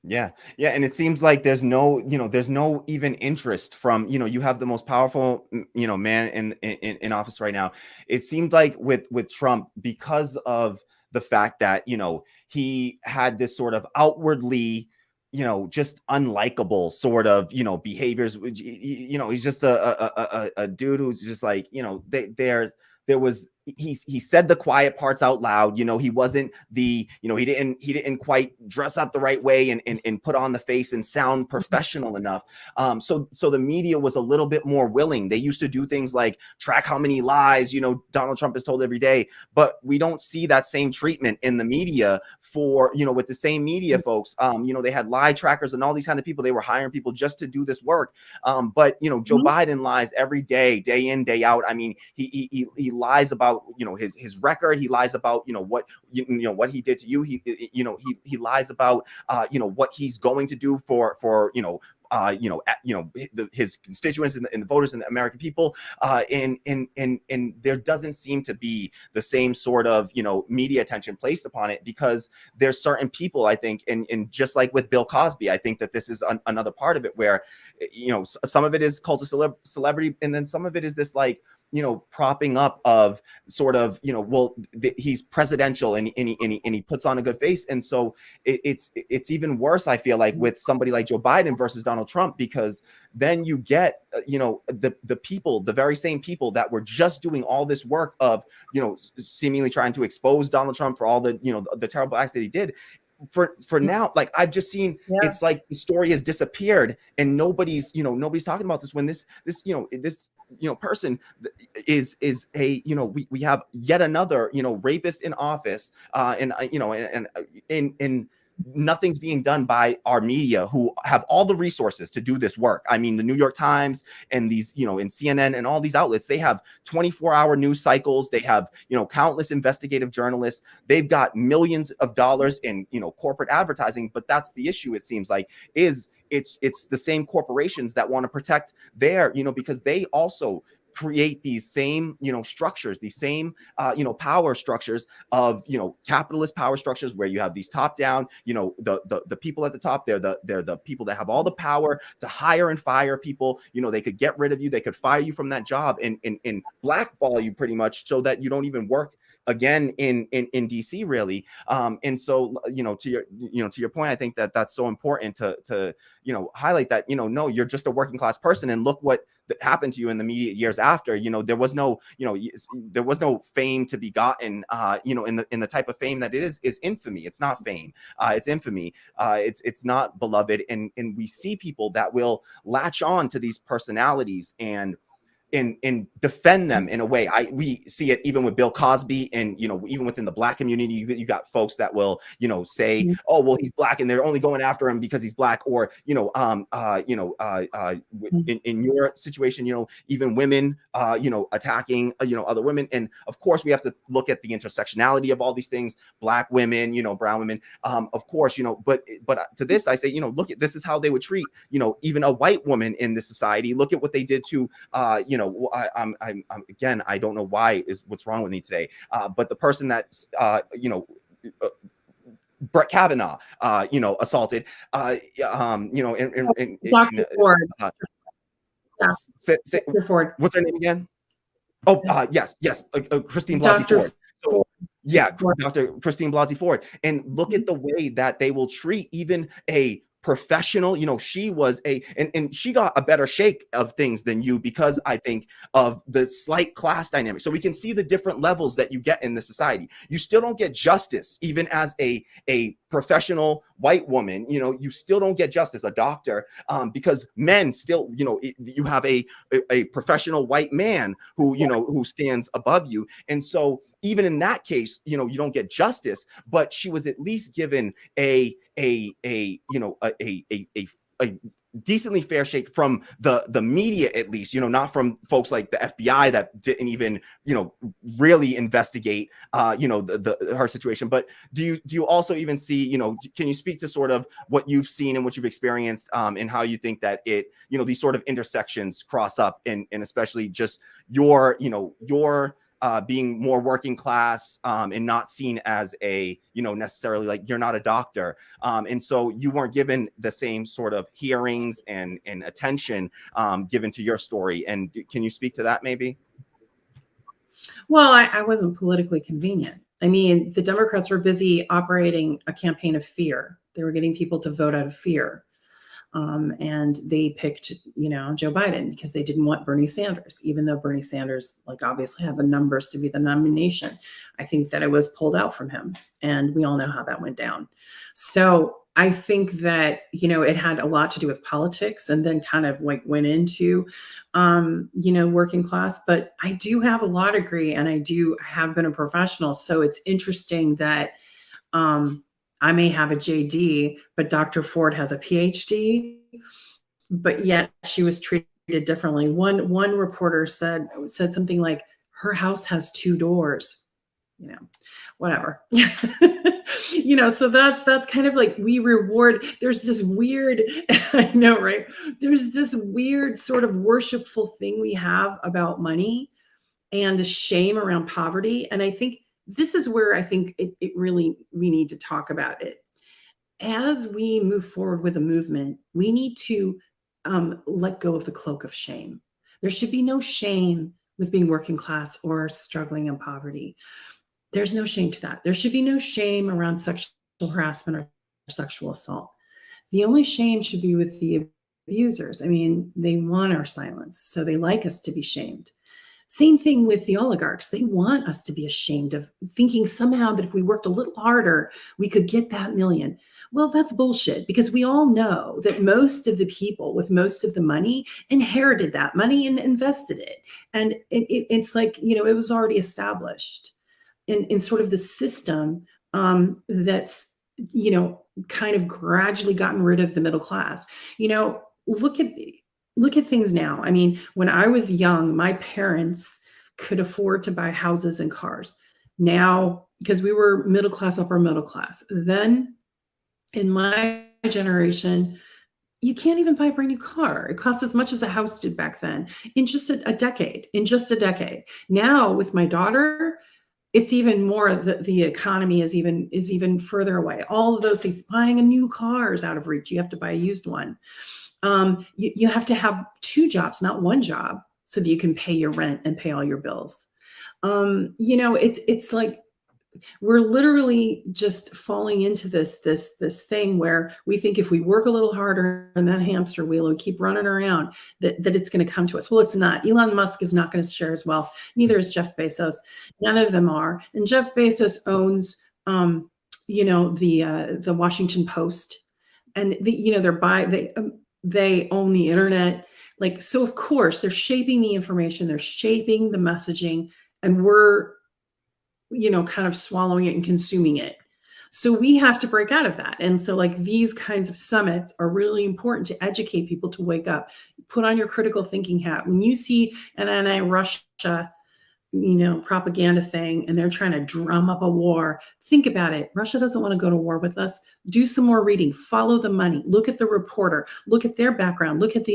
Yeah. And it seems like there's no, you know, there's no even interest from, you know, you have the most powerful, you know, man in office right now. It seemed like with Trump, because of the fact that, you know, he had this sort of outwardly, you know, just unlikable sort of, you know, behaviors. You know, he's just a dude who's just like, you know, there was, he said the quiet parts out loud. You know, he wasn't the, you know, he didn't quite dress up the right way and put on the face and sound professional enough. So the media was a little bit more willing. They used to do things like track how many lies, you know, Donald Trump is told every day, but we don't see that same treatment in the media for, you know, with the same media folks. You know, they had lie trackers and all these kind of people. They were hiring people just to do this work. But, you know, Joe Biden lies every day, day in, day out. I mean, he lies about, you know, his record. He lies about, you know, what what he did to you. He lies about you know, what he's going to do for his constituents and the voters and the American people. And there doesn't seem to be the same sort of, you know, media attention placed upon it, because there's certain people, I think, and just like with Bill Cosby, I think that this is another part of it where, you know, some of it is cult of celebrity, and then some of it is this, like, you know, propping up of sort of, you know, well, he's presidential and he puts on a good face. And so it's even worse, I feel like, with somebody like Joe Biden versus Donald Trump, because then you get, you know, the people, the very same people that were just doing all this work of, you know, seemingly trying to expose Donald Trump for all the, you know, the terrible acts that he did. For now, like, I've just seen, it's like the story has disappeared and nobody's talking about this, when this person is a, you know, we have yet another, you know, rapist in office, and nothing's being done by our media, who have all the resources to do this work. I mean, the New York Times and these, you know, and CNN and all these outlets, they have 24-hour news cycles. They have, you know, countless investigative journalists. They've got millions of dollars in, you know, corporate advertising. But that's the issue, it seems like, is it's the same corporations that want to protect their, you know, because they also create these same, you know, structures, these same, you know, power structures of, you know, capitalist power structures, where you have these top down, you know, the people at the top, they're the people that have all the power to hire and fire people. You know, they could get rid of you, they could fire you from that job and blackball you pretty much, so that you don't even work again in DC, really. And so, you know, to your point, I think that that's so important to you know, highlight that, you know, no, you're just a working class person, and look what happened to you in the immediate years after. You know, there was no, you know, there was no fame to be gotten, you know, in the type of fame that it is infamy. It's not fame, it's infamy. It's not beloved, and we see people that will latch on to these personalities and defend them in a way. We see it even with Bill Cosby, and, you know, even within the Black community, you got folks that will, you know, say, oh, well, he's Black and they're only going after him because he's Black. Or, you know, in your situation, you know, even women, you know, attacking, you know, other women. And of course, we have to look at the intersectionality of all these things. Black women, you know, brown women, of course, you know, but to this, I say, you know, look at, this is how they would treat, you know, even a white woman in this society. Look at what they did to, you know, I'm again, I don't know why is what's wrong with me today, but the person that's, you know, Brett Kavanaugh, you know, assaulted, you know, Dr. Ford. Dr. Ford. What's her name again? Oh, yes, Christine Blasey Ford. So, yeah, Dr. Christine Blasey Ford. And look at the way that they will treat even a professional. You know, she was and she got a better shake of things than you, because I think of the slight class dynamic. So we can see the different levels that you get in the society. You still don't get justice, even as a professional white woman. You know, you still don't get justice, a doctor, because men still, you know, you have a professional white man who, you know, who stands above you. And so even in that case, you know, you don't get justice, but she was at least given a decently fair shake from the media, at least, you know, not from folks like the FBI that didn't even, you know, really investigate, you know, her situation. But do you also even see, you know, can you speak to sort of what you've seen and what you've experienced, and how you think that it, you know, these sort of intersections cross up, and especially just your, you know, your being more working class, and not seen as a, you know, necessarily, like, you're not a doctor, and so you weren't given the same sort of hearings and attention given to your story. And can you speak to that maybe? Well, I wasn't politically convenient. I mean, the Democrats were busy operating a campaign of fear. They were getting people to vote out of fear. And they picked, you know, Joe Biden because they didn't want Bernie Sanders, even though Bernie Sanders, like, obviously had the numbers to be the nomination. I think that it was pulled out from him, and we all know how that went down. So I think that, you know, it had a lot to do with politics, and then kind of like went into, you know, working class. But I do have a law degree, and I have been a professional. So it's interesting that, I may have a JD, but Dr. Ford has a PhD, but yet she was treated differently. One reporter said something like, her house has 2 doors, you know, whatever. You know, so that's kind of like, we reward, there's this weird, I know, right? There's this weird sort of worshipful thing we have about money and the shame around poverty. And I think this is where I think it really, we need to talk about it. As we move forward with a movement, we need to let go of the cloak of shame. There should be no shame with being working class or struggling in poverty. There's no shame to that. There should be no shame around sexual harassment or sexual assault. The only shame should be with the abusers. I mean, they want our silence, so they like us to be shamed. Same thing with the oligarchs. They want us to be ashamed of thinking somehow that if we worked a little harder, we could get that million. Well, that's bullshit, because we all know that most of the people with most of the money inherited that money and invested it. And it's like, you know, it was already established in sort of the system that's you know, kind of gradually gotten rid of the middle class. You know, look at things now. I mean, when I was young, my parents could afford to buy houses and cars. Now, because we were middle class, upper middle class. Then in my generation, you can't even buy a brand new car. It costs as much as a house did back then in just a decade. In just a decade. Now with my daughter, it's even more. The economy is even further away. All of those things, buying a new car is out of reach. You have to buy a used one. You have to have 2 jobs, not 1 job, so that you can pay your rent and pay all your bills. You know, it's like we're literally just falling into this thing where we think if we work a little harder in that hamster wheel and keep running around, that it's going to come to us. Well, it's not. Elon Musk is not going to share his wealth. Neither is Jeff Bezos. None of them are. And Jeff Bezos owns, you know, the Washington Post, and you know, they own the internet. Like, so of course they're shaping the information, they're shaping the messaging, and we're, you know, kind of swallowing it and consuming it. So we have to break out of that. And so like these kinds of summits are really important to educate people to wake up, put on your critical thinking hat. When you see an anti-Russia, you know, propaganda thing, and they're trying to drum up a war, think about it. Russia doesn't want to go to war with us. Do some more reading, follow the money, look at the reporter, look at their background, look at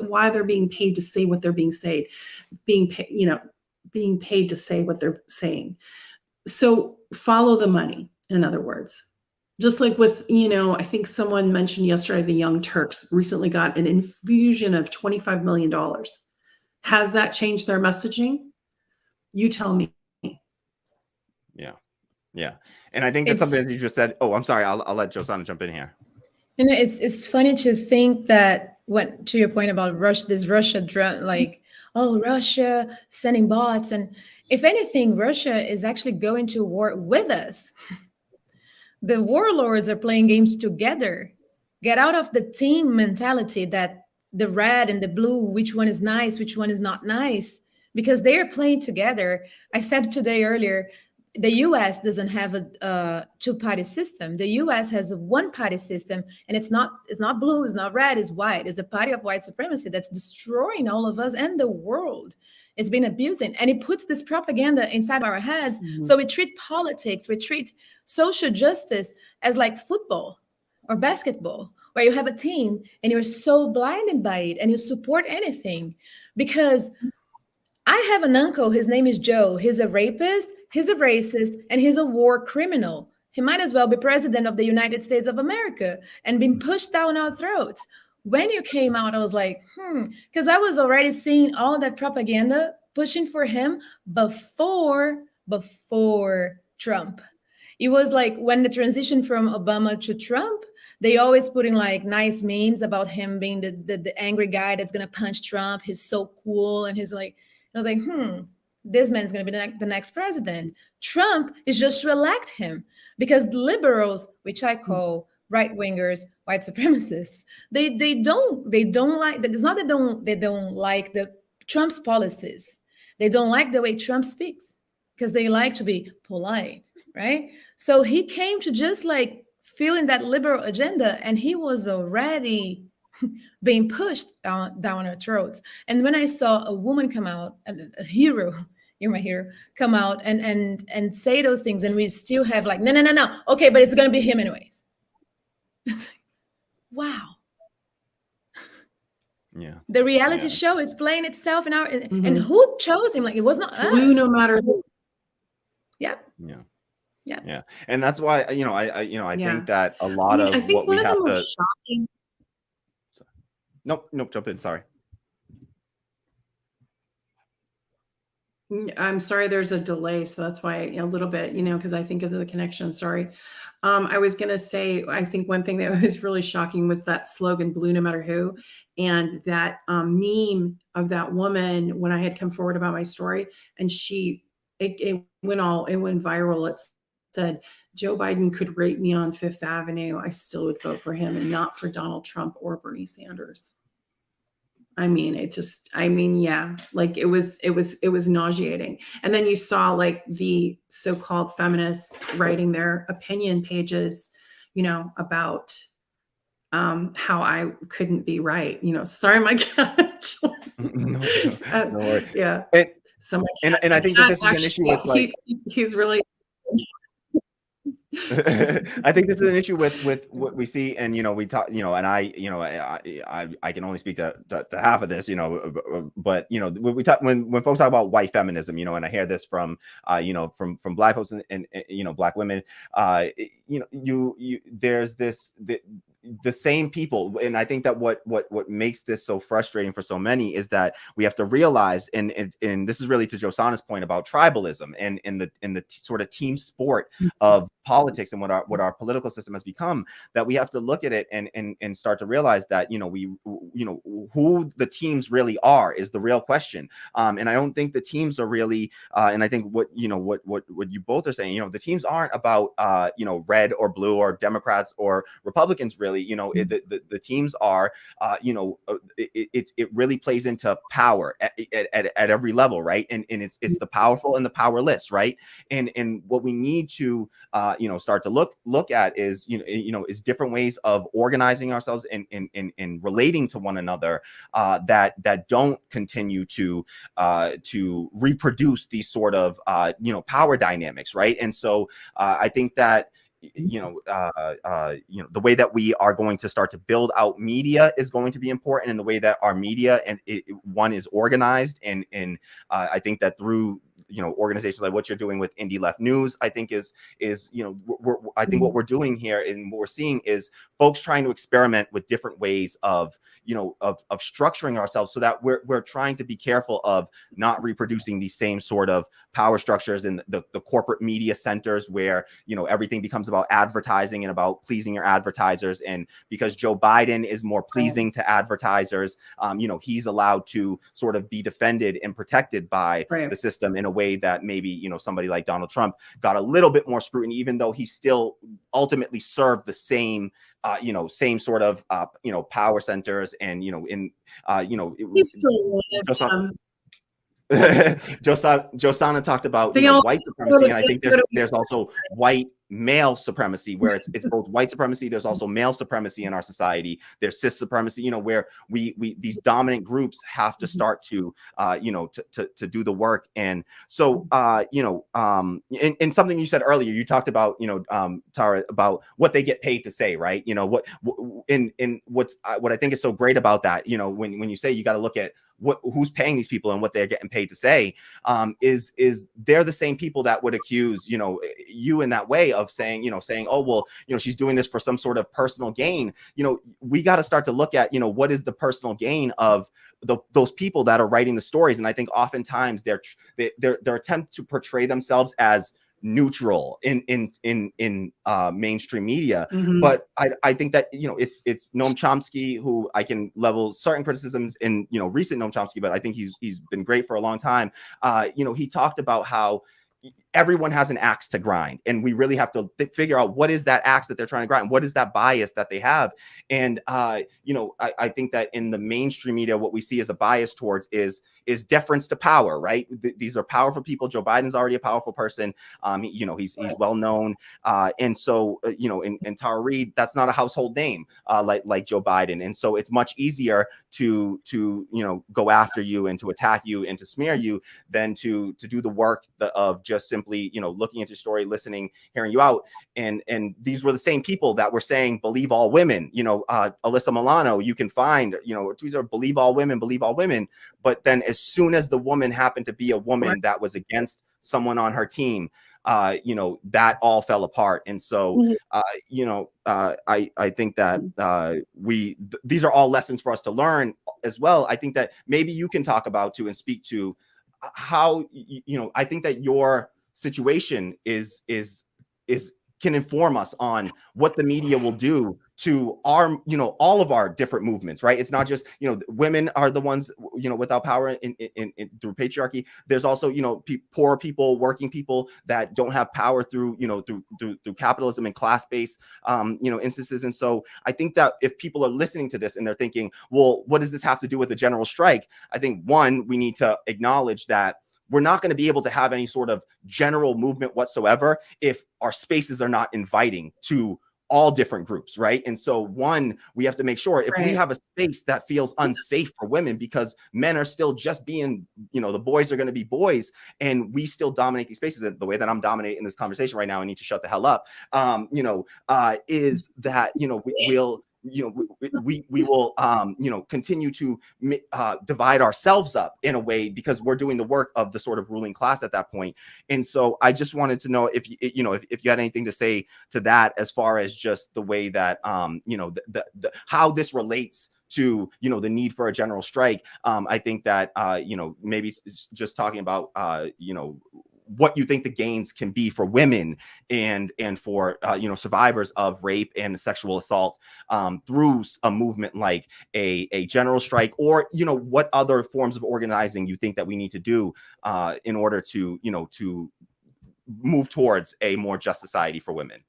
why they're being paid to say what they're being paid to say what they're saying. So follow the money, in other words. Just like with, you know, I think someone mentioned yesterday, the Young Turks recently got an infusion of $25 million. Has that changed their messaging? You tell me. Yeah. And I think that's something that you just said. Oh, I'm sorry. I'll let Josana jump in here. You know, it's funny to think that, what, to your point about Russia, like, oh, Russia sending bots. And if anything, Russia is actually going to war with us. The warlords are playing games together. Get out of the team mentality that the red and the blue, which one is nice, which one is not nice, because they are playing together. I said today earlier, the US doesn't have a 2-party system. The US has a 1-party system, and it's not blue, it's not red, it's white. It's the party of white supremacy that's destroying all of us and the world. It's been abusing, and it puts this propaganda inside our heads. Mm-hmm. So we treat politics, we treat social justice as like football or basketball, where you have a team and you're so blinded by it and you support anything. Because I have an uncle, his name is Joe. He's a rapist, he's a racist, and he's a war criminal. He might as well be president of the United States of America and being pushed down our throats. When you came out, I was like, because I was already seeing all that propaganda pushing for him before Trump. It was like when the transition from Obama to Trump, they always put in like nice memes about him being the angry guy that's going to punch Trump. He's so cool. And he's like, I was like, this man's going to be the next president. Trump is just to elect him, because the liberals, which I call right-wingers, white supremacists, they don't like that. It's not that they don't like the Trump's policies. They don't like the way Trump speaks, because they like to be polite, right? So he came to just like feeling that liberal agenda, and he was already being pushed down our throats. And when I saw a woman come out, a hero, you're my hero, come out and say those things, and we still have like, no, okay, but it's going to be him anyways. It's like, wow. Yeah. The reality show is playing itself in our, and who chose him? Like, it was not blue, us. no matter who. Yeah. And that's why, I think that a lot of what we have to shocking. Nope, jump in. Sorry. I'm sorry, there's a delay, so that's why a little bit, because I think of the connection. Sorry. I was going to say, I think one thing that was really shocking was that slogan, blue no matter who, and that meme of that woman when I had come forward about my story, and it went viral. It said, Joe Biden could rape me on Fifth Avenue. I still would vote for him and not for Donald Trump or Bernie Sanders. Like it was nauseating. And then you saw like the so-called feminists writing their opinion pages about how I couldn't be right. Sorry, my cat. No, no worries. Yeah. And, So and I think that this is an issue with like, he's really. I think this is an issue with what we see, and we talk, and I can only speak to half of this, but when we talk, when folks talk about white feminism, and I hear this from from Black folks and Black women, there's this the same people, and I think that what makes this so frustrating for so many is that we have to realize, and this is really to Josana's point about tribalism and in the sort of team sport of politics and what our political system has become, that we have to look at it and start to realize that who the teams really are is the real question. And I don't think the teams are really and I think what you both are saying, the teams aren't about red or blue or Democrats or Republicans really. The teams are it really plays into power at every level, right? And it's the powerful and the powerless, right? And what we need to start to look at is is different ways of organizing ourselves and relating to one another that don't continue to reproduce these sort of power dynamics, right? And so I think that the way that we are going to start to build out media is going to be important, and the way that our media one is organized, and I think that through organizations like what you're doing with Indie Left News, I think is I think what we're doing here and what we're seeing is folks trying to experiment with different ways of of structuring ourselves, so that we're trying to be careful of not reproducing these same sort of power structures in the corporate media centers where everything becomes about advertising and about pleasing your advertisers. And because Joe Biden is more pleasing to advertisers, he's allowed to sort of be defended and protected by the system in a way that maybe somebody like Donald Trump got a little bit more scrutiny, even though he still ultimately served the same same sort of power centers. And he's still Josana talked about white supremacy, and I think there's also white male supremacy, where it's both white supremacy, there's also male supremacy in our society, there's cis supremacy, where we these dominant groups have to start to to do the work. And so and something you said earlier, you talked about Tara, about what they get paid to say, right? What I think is so great about that, when you say you got to look at who's paying these people and what they're getting paid to say, is they're the same people that would accuse you in that way of saying oh, well, she's doing this for some sort of personal gain. We got to start to look at what is the personal gain of those people that are writing the stories. And I think oftentimes their attempt to portray themselves as neutral in mainstream media. But I think that it's Noam Chomsky, who I can level certain criticisms in recent Noam Chomsky, but I think he's been great for a long time. He talked about how everyone has an axe to grind, and we really have to figure out what is that axe that they're trying to grind, what is that bias that they have. And I think that in the mainstream media, what we see as a bias towards is deference to power, right? These are powerful people. Joe Biden's already a powerful person. He's well known, and so in Tara Reade, that's not a household name like Joe Biden, and so it's much easier to go after you and to attack you and to smear you than to do the work of just simply looking at your story, listening, hearing you out. And these were the same people that were saying believe all women. Alyssa Milano, you can find tweets are believe all women, but then as soon as the woman happened to be a woman that was against someone on her team, that all fell apart. And so I think that these are all lessons for us to learn as well. I think that maybe you can talk about too and speak to how I think that your situation is can inform us on what the media will do to our all of our different movements, right? It's not just women are the ones without power in through patriarchy. There's also poor people, working people that don't have power through through capitalism and class-based instances. And so I think that if people are listening to this and they're thinking, well, what does this have to do with the general strike? I think one, we need to acknowledge that we're not going to be able to have any sort of general movement whatsoever if our spaces are not inviting to all different groups, right? And so one, we have to make sure if we Right. have a space that feels unsafe for women because men are still just being, the boys are going to be boys, and we still dominate these spaces. The way that I'm dominating this conversation right now, I need to shut the hell up. Is that we will continue to divide ourselves up in a way because we're doing the work of the sort of ruling class at that point. And so I just wanted to know if you had anything to say to that, as far as just the way that how this relates to the need for a general strike. I think that maybe just talking about what you think the gains can be for women and for survivors of rape and sexual assault through a movement like a general strike, or what other forms of organizing you think that we need to do in order to to move towards a more just society for women.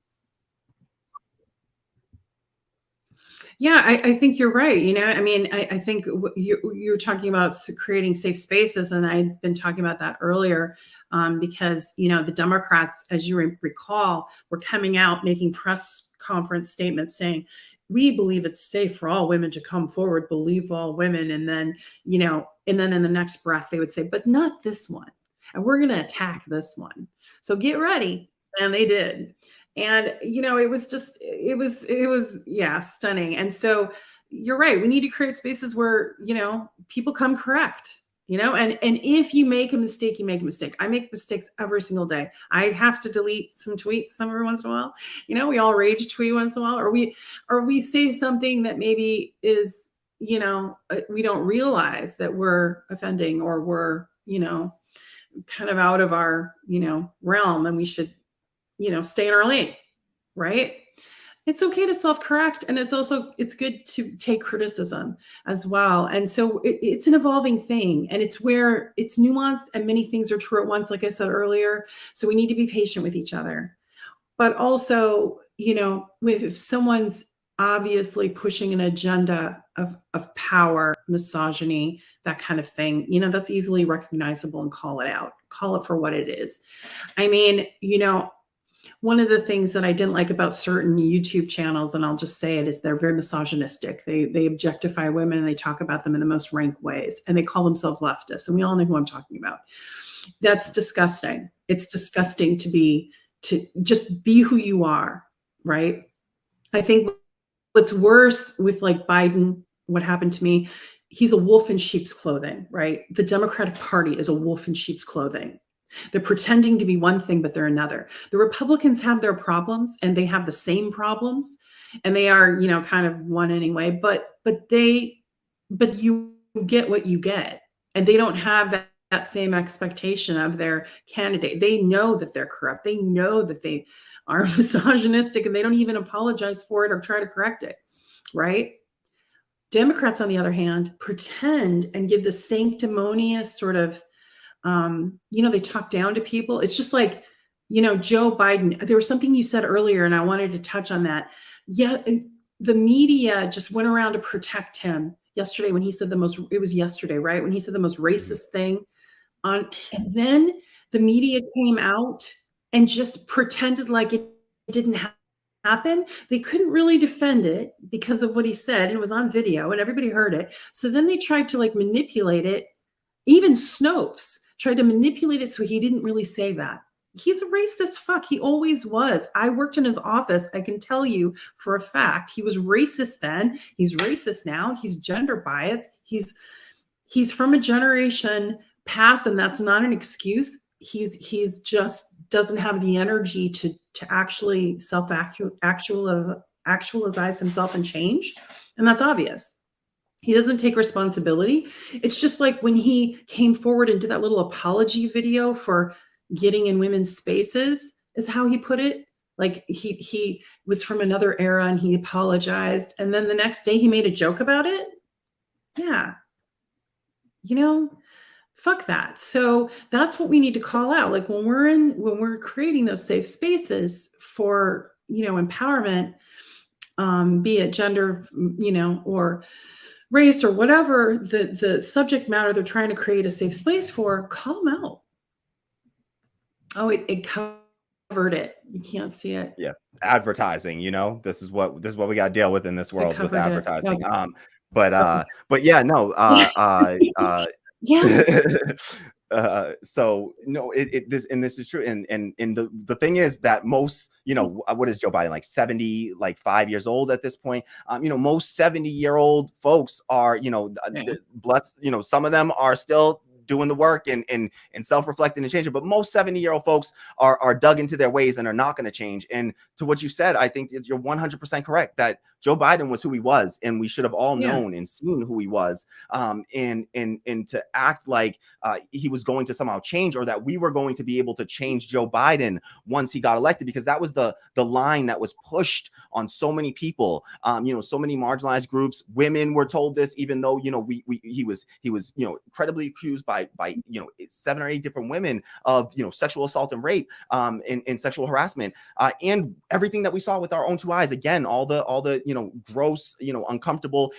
Yeah, I think you're right. I mean, I think you're talking about creating safe spaces, and I'd been talking about that earlier because, the Democrats, as you recall, were coming out making press conference statements saying, we believe it's safe for all women to come forward, believe all women. And then, and then in the next breath, they would say, but not this one. And we're going to attack this one. So get ready. And they did. And, it was, yeah, stunning. And so you're right. We need to create spaces where, people come correct, and if you make a mistake, you make a mistake. I make mistakes every single day. I have to delete some tweets every once in a while. We all rage tweet once in a while, or we say something that maybe is, we don't realize that we're offending, or we're, kind of out of our, realm, and we should, stay in our lane, right? It's okay to self-correct, and it's good to take criticism as well. And so it's an evolving thing, and it's where it's nuanced, and many things are true at once, like I said earlier. So we need to be patient with each other. But also, if someone's obviously pushing an agenda of power, misogyny, that kind of thing, that's easily recognizable, and call it out, call it for what it is. I mean, one of the things that I didn't like about certain YouTube channels, and I'll just say it, is they're very misogynistic. They objectify women, and they talk about them in the most rank ways, and they call themselves leftists. And we all know who I'm talking about. That's disgusting. It's disgusting to just be who you are, right? I think what's worse with like Biden, what happened to me, he's a wolf in sheep's clothing, right? The Democratic Party is a wolf in sheep's clothing. They're pretending to be one thing, but they're another. The Republicans have their problems, and they have the same problems, and they are, kind of one anyway, but you get what you get, and they don't have that same expectation of their candidate. They know that they're corrupt. They know that they are misogynistic, and they don't even apologize for it or try to correct it, right? Democrats, on the other hand, pretend and give the sanctimonious sort of, they talk down to people. It's just like, Joe Biden, there was something you said earlier, and I wanted to touch on that. Yeah. The media just went around to protect him yesterday when he said it was yesterday, right? When he said the most racist thing and then the media came out and just pretended like it didn't happen. They couldn't really defend it because of what he said, and it was on video and everybody heard it. So then they tried to manipulate it. Even Snopes tried to manipulate it so he didn't really say that. He's a racist fuck. He always was. I worked in his office. I can tell you for a fact he was racist then. He's racist now. He's gender biased. He's from a generation past, and that's not an excuse. He's just doesn't have the energy to actually actualize himself and change, and that's obvious. He doesn't take responsibility. It's just like when he came forward and did that little apology video for getting in women's spaces, is how he put it. Like he was from another era and he apologized. And then the next day he made a joke about it. Yeah. Fuck that. So that's what we need to call out. Like when we're creating those safe spaces for, empowerment, be it gender, or race or whatever the subject matter they're trying to create a safe space for, call them out. Oh, it covers covered it. You can't see it. Yeah, advertising. This is what we got to deal with in this world with advertising. But yeah, no. Yeah. So no, this is true, and the thing is that most, what is Joe Biden, like 75 years old at this point? Most 70-year-old folks are, some of them are still doing the work and self-reflecting and changing, but most 70-year-old folks are dug into their ways and are not going to change. And to what you said, I think you're 100% correct that Joe Biden was who he was, and we should have all known and seen who he was, and to act like he was going to somehow change, or that we were going to be able to change Joe Biden once he got elected, because that was the line that was pushed on so many people. So many marginalized groups, women were told this, even though he was credibly accused by 7 or 8 different women of sexual assault and rape, and sexual harassment, and everything that we saw with our own 2 eyes. Again, all the gross, uncomfortable,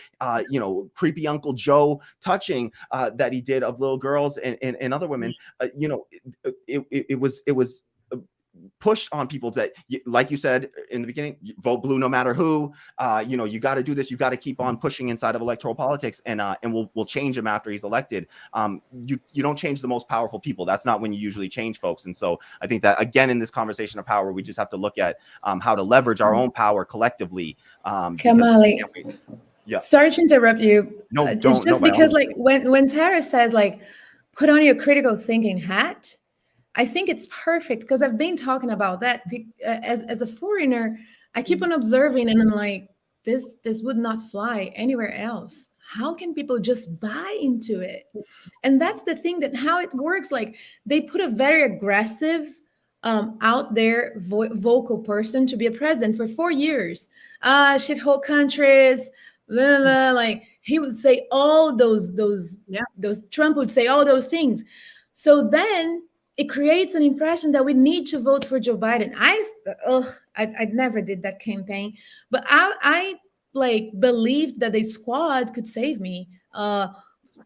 creepy Uncle Joe touching that he did of little girls and other women. It was pushed on people that, like you said in the beginning, vote blue no matter who. You got to do this. You got to keep on pushing inside of electoral politics, and we'll change him after he's elected. You don't change the most powerful people. That's not when you usually change folks. And so I think that, again, in this conversation of power, we just have to look at how to leverage our own power collectively. Kamali, yeah. Sorry to interrupt you. No, it's just because like when Tara says like, put on your critical thinking hat, I think it's perfect, because I've been talking about that as a foreigner. I keep on observing, and I'm like, this would not fly anywhere else. How can people just buy into it? And that's the thing, that how it works. Like, they put a very aggressive, out there vocal person to be a president for 4 years. Shithole countries, blah, blah, blah. Like, he would say all those Trump would say all those things. So then it creates an impression that we need to vote for Joe Biden. I never did that campaign, but I like believed that the squad could save me,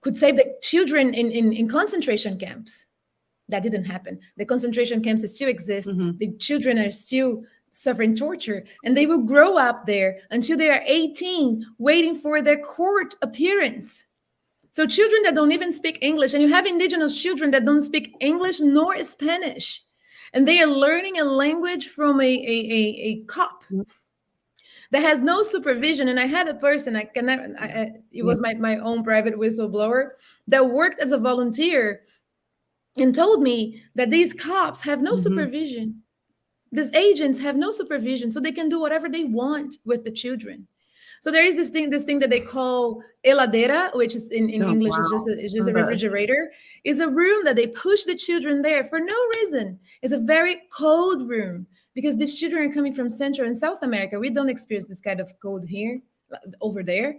could save the children in concentration camps. That didn't happen. The concentration camps still exist. Mm-hmm. The children are still suffering torture, and they will grow up there until they are 18, waiting for their court appearance. So children that don't even speak English, and you have indigenous children that don't speak English nor Spanish, and they are learning a language from a cop that has no supervision. And I had a person, it was my own private whistleblower that worked as a volunteer and told me that these cops have no supervision. These agents have no supervision, so they can do whatever they want with the children. So there is this thing that they call heladera, which is in English, wow. It's just a refrigerator. It's a room that they push the children there for no reason. It's a very cold room, because these children are coming from Central and South America. We don't experience this kind of cold here, over there.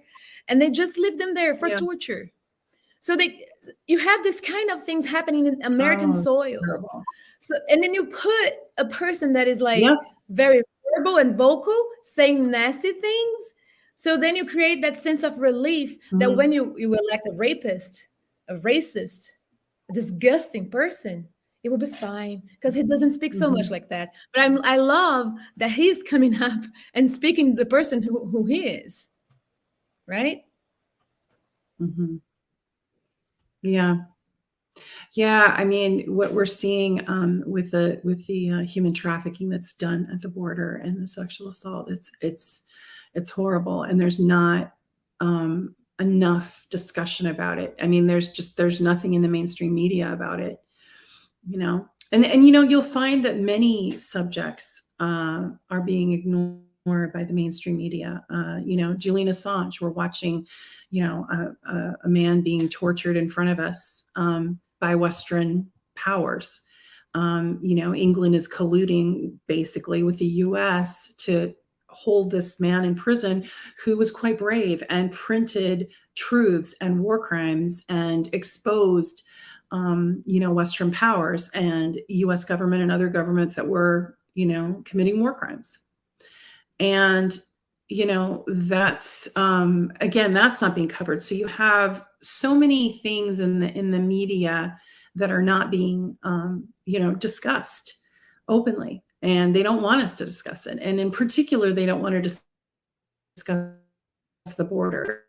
And they just leave them there for torture. So you have this kind of things happening in American soil. Terrible. So, and then you put a person that is like very verbal and vocal, saying nasty things. So then you create that sense of relief that when you elect a rapist, a racist, a disgusting person, it will be fine, because he doesn't speak so much like that. But I love that he's coming up and speaking the person who he is, right? Mm-hmm. Yeah. I mean, what we're seeing with the human trafficking that's done at the border and the sexual assault, it's horrible, and there's not enough discussion about it. I mean, there's nothing in the mainstream media about it, and you'll find that many subjects are being ignored by the mainstream media. Julian Assange, we're watching, a man being tortured in front of us by Western powers. England is colluding basically with the US to hold this man in prison who was quite brave and printed truths and war crimes and exposed, Western powers and US government and other governments that were, committing war crimes. And, that's, again, that's not being covered. So you have so many things in the media that are not being, discussed openly. and they don't want us to discuss it. And in particular, they don't want to discuss the border.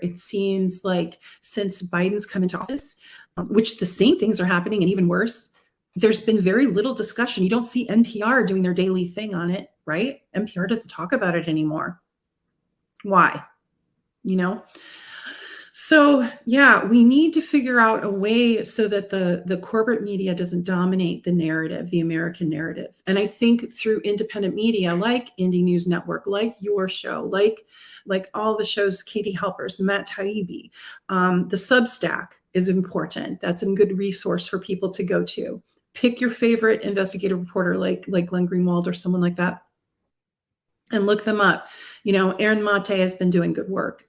It seems like since Biden's come into office, which the same things are happening and even worse, there's been very little discussion. You don't see NPR doing their daily thing on it, right? NPR doesn't talk about it anymore. Why? You know? So yeah, we need to figure out a way so that the corporate media doesn't dominate the narrative, the American narrative. And I think through independent media like Indie News Network, like your show, like all the shows, Katie Halper's, Matt Taibbi, the Substack is important. That's a good resource for people to go to. Pick your favorite investigative reporter like Glenn Greenwald or someone like that, and look them up. You know, Aaron Mate has been doing good work.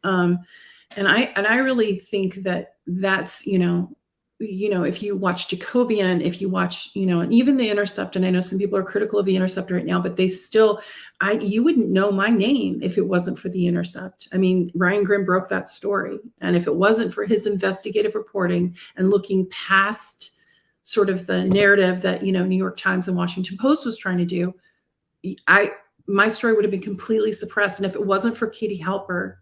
And I really think that that's, you know, if you watch Jacobian, if you watch, you know, and even The Intercept, and I know some people are critical of The Intercept right now, but they still, you wouldn't know my name if it wasn't for The Intercept. I mean, Ryan Grimm broke that story. And if it wasn't for his investigative reporting and looking past sort of the narrative that, you know, New York Times and Washington Post was trying to do, my story would have been completely suppressed. And if it wasn't for Katie Halper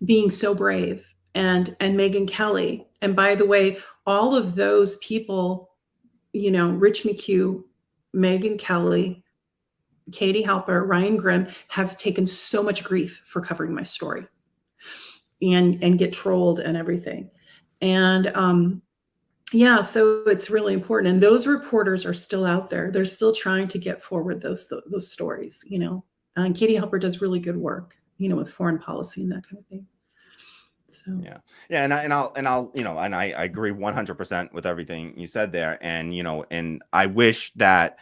being so brave, and Megyn Kelly, and by the way, all of those people, you know, Rich McHugh, Megyn Kelly, Katie Halper, Ryan Grimm, have taken so much grief for covering my story and get trolled and everything. And yeah, so it's really important. And those reporters are still out there. They're still trying to get forward those stories, you know. And Katie Halper does really good work, you know, with foreign policy and that kind of thing. So. Yeah, and I'll, you know, and I agree 100% with everything you said there, and you know, and I wish that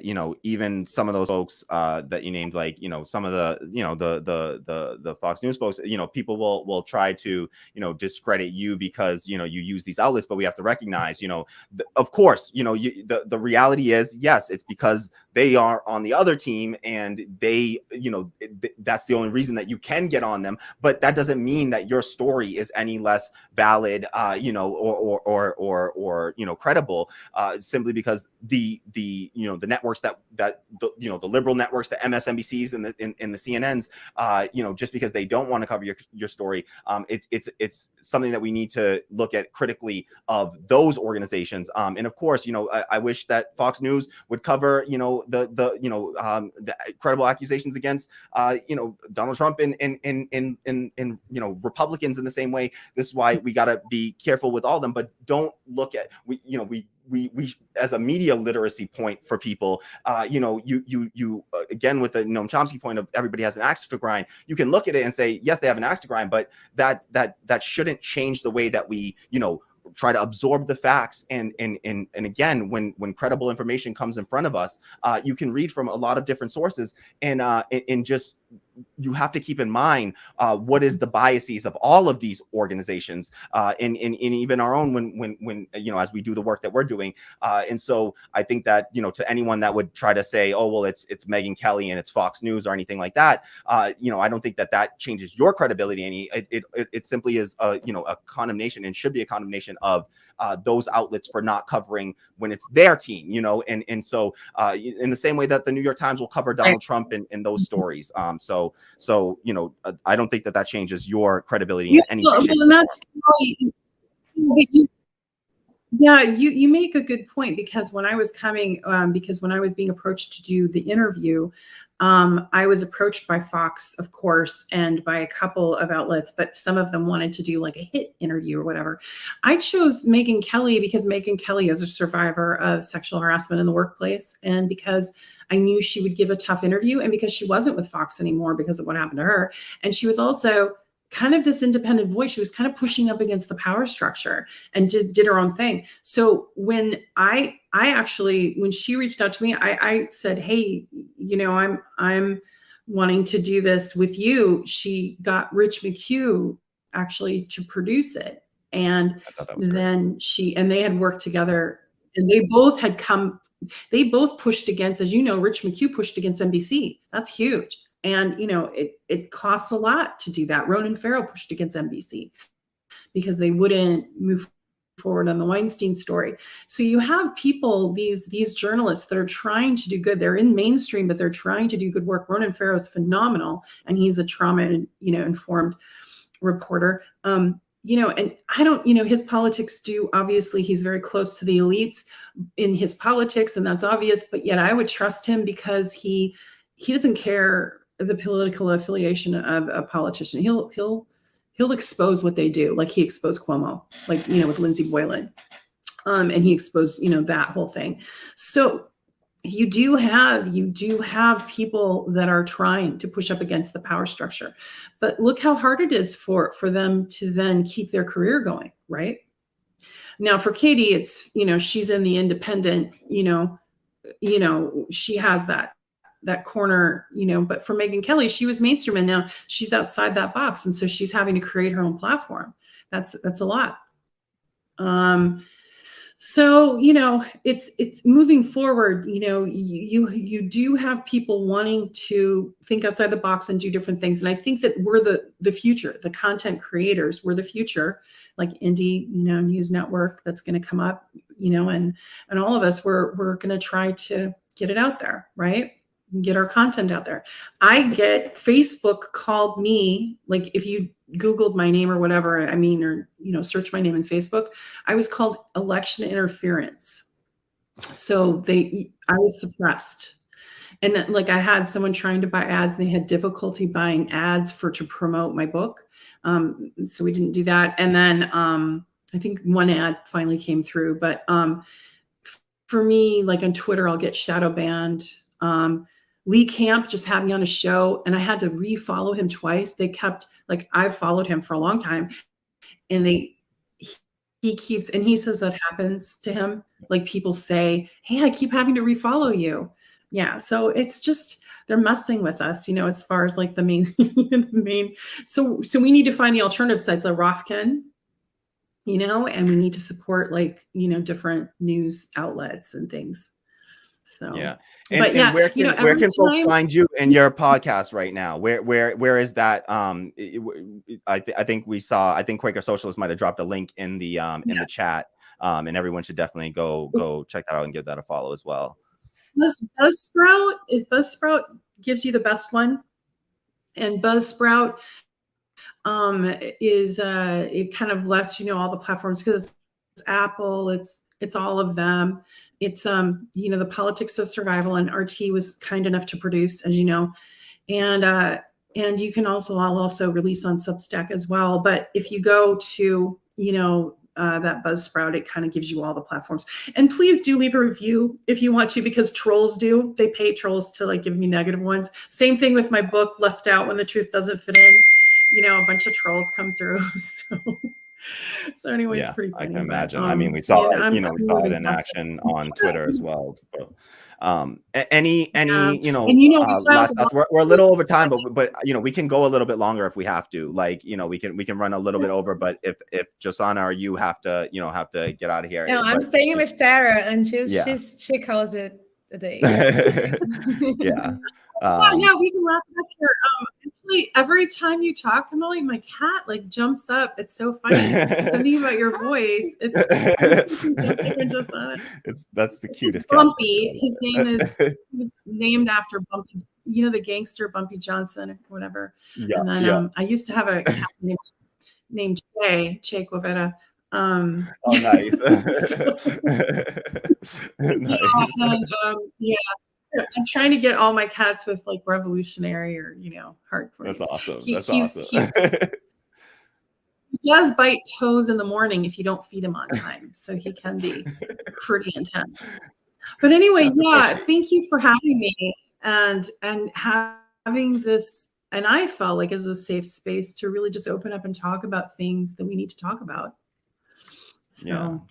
you know, even some of those folks that you named, like, you know, some of the, you know, the Fox News folks, you know, people will try to, you know, discredit you because, you know, you use these outlets, but we have to recognize, you know, of course, you know, the reality is, yes, it's because they are on the other team and they, you know, that's the only reason that you can get on them, but that doesn't mean that your story is any less valid, you know, or you know, credible, simply because the you know, the networks that you know, the liberal networks, the MSNBCs and the CNNs, you know, just because they don't want to cover your story, it's something that we need to look at critically of those organizations. And of course, you know, I wish that Fox News would cover, you know, the credible accusations against, you know, Donald Trump and you know, Republicans in the same way. This is why we got to be careful with all of them, but don't look at, we as a media literacy point for people, you know, you again, with the Noam Chomsky point of everybody has an axe to grind, you can look at it and say, yes, they have an axe to grind, but that shouldn't change the way that we, you know, try to absorb the facts. And again, when credible information comes in front of us, you can read from a lot of different sources, and just, you have to keep in mind what is the biases of all of these organizations, and even our own when you know, as we do the work that we're doing. And so I think that, you know, to anyone that would try to say, oh, well, it's Megyn Kelly and it's Fox News or anything like that, you know, I don't think that changes your credibility any. It simply is you know, a condemnation, and should be a condemnation of those outlets for not covering when it's their team, you know, and so in the same way that the New York Times will cover Donald Trump in those stories. So you know, I don't think that changes your credibility in any way. And that's yeah, you make a good point, because when I was being approached to do the interview, I was approached by Fox, of course, and by a couple of outlets, but some of them wanted to do like a hit interview or whatever. I chose Megyn Kelly because Megyn Kelly is a survivor of sexual harassment in the workplace, and because I knew she would give a tough interview, and because she wasn't with Fox anymore because of what happened to her. And she was also kind of this independent voice. She was kind of pushing up against the power structure and did her own thing. So when I actually, when she reached out to me, I said, hey, you know, I'm wanting to do this with you. She got Rich McHugh actually to produce it. And then they had worked together, and they both pushed against, as you know, Rich McHugh pushed against NBC. That's huge. And, you know, it costs a lot to do that. Ronan Farrow pushed against NBC because they wouldn't move forward on the Weinstein story. So you have people, these journalists that are trying to do good. They're in mainstream, but they're trying to do good work. Ronan Farrow's phenomenal, and he's a trauma, informed reporter. And I don't, his politics do, obviously he's very close to the elites in his politics, and that's obvious, but yet I would trust him because he doesn't care the political affiliation of a politician. He'll expose what they do, like he exposed Cuomo, like, with Lindsey Boylan. And he exposed, that whole thing. So you do have people that are trying to push up against the power structure, but look how hard it is for them to then keep their career going, right? Now for Katie, it's, she's in the independent, she has that corner, but for Megyn Kelly, she was mainstream, and now she's outside that box. And so she's having to create her own platform. That's a lot. So, it's moving forward, you do have people wanting to think outside the box and do different things. And I think that we're the future, the content creators, we're the future, like Indie, News Network, that's going to come up, and all of us, we're going to try to get it out there, right? Get our content out there. Facebook called me, like if you Googled my name or whatever, or, search my name in Facebook, I was called election interference. So I was suppressed. And like I had someone trying to buy ads, and they had difficulty buying ads to promote my book. So we didn't do that. And then I think one ad finally came through, but for me, like on Twitter, I'll get shadow banned. Lee Camp just had me on a show, and I had to re-follow him twice. They kept, like, I've followed him for a long time, and he says that happens to him. Like people say, hey, I keep having to re-follow you. Yeah. So it's just, they're messing with us, as far as like the main, so we need to find the alternative sites like Rofkin, and we need to support like, different news outlets and things. So yeah. And where can folks find you in your podcast right now? Where is that? I think Quaker Socialist might have dropped a link in the in the chat, and everyone should definitely go check that out and give that a follow as well. Buzzsprout gives you the best one, and Buzzsprout is it kind of lets all the platforms, because it's Apple, it's all of them. It's the politics of survival, and RT was kind enough to produce, as you know, and you can I'll also release on Substack as well. But if you go to that Buzzsprout, it kind of gives you all the platforms. And please do leave a review if you want to, because trolls they pay trolls to like give me negative ones. Same thing with my book, Left Out When the Truth Doesn't Fit In. A bunch of trolls come through. So anyway, it's pretty funny. I can imagine. We saw it, we saw it in action on Twitter as well. So, any last thoughts? We're a little over time, but we can go a little bit longer if we have to. Like, we can run a little bit over, but if Josanna or you have to get out of here. No, I'm staying with Tara, and she calls it a day. Yeah. Yeah, we can wrap it up here. Actually, every time you talk, Emily, my cat like jumps up. It's so funny. Something about your voice. That's the cutest. Bumpy. Cat. His name he was named after Bumpy. The gangster Bumpy Johnson or whatever. Yeah. And then I used to have a cat named Che Guevara. Oh, nice. Yeah. I'm trying to get all my cats with like revolutionary or hardcore. That's awesome. He does bite toes in the morning if you don't feed him on time, so he can be pretty intense. But anyway, thank you for having me and having this. And I felt like it was a safe space to really just open up and talk about things that we need to talk about. So,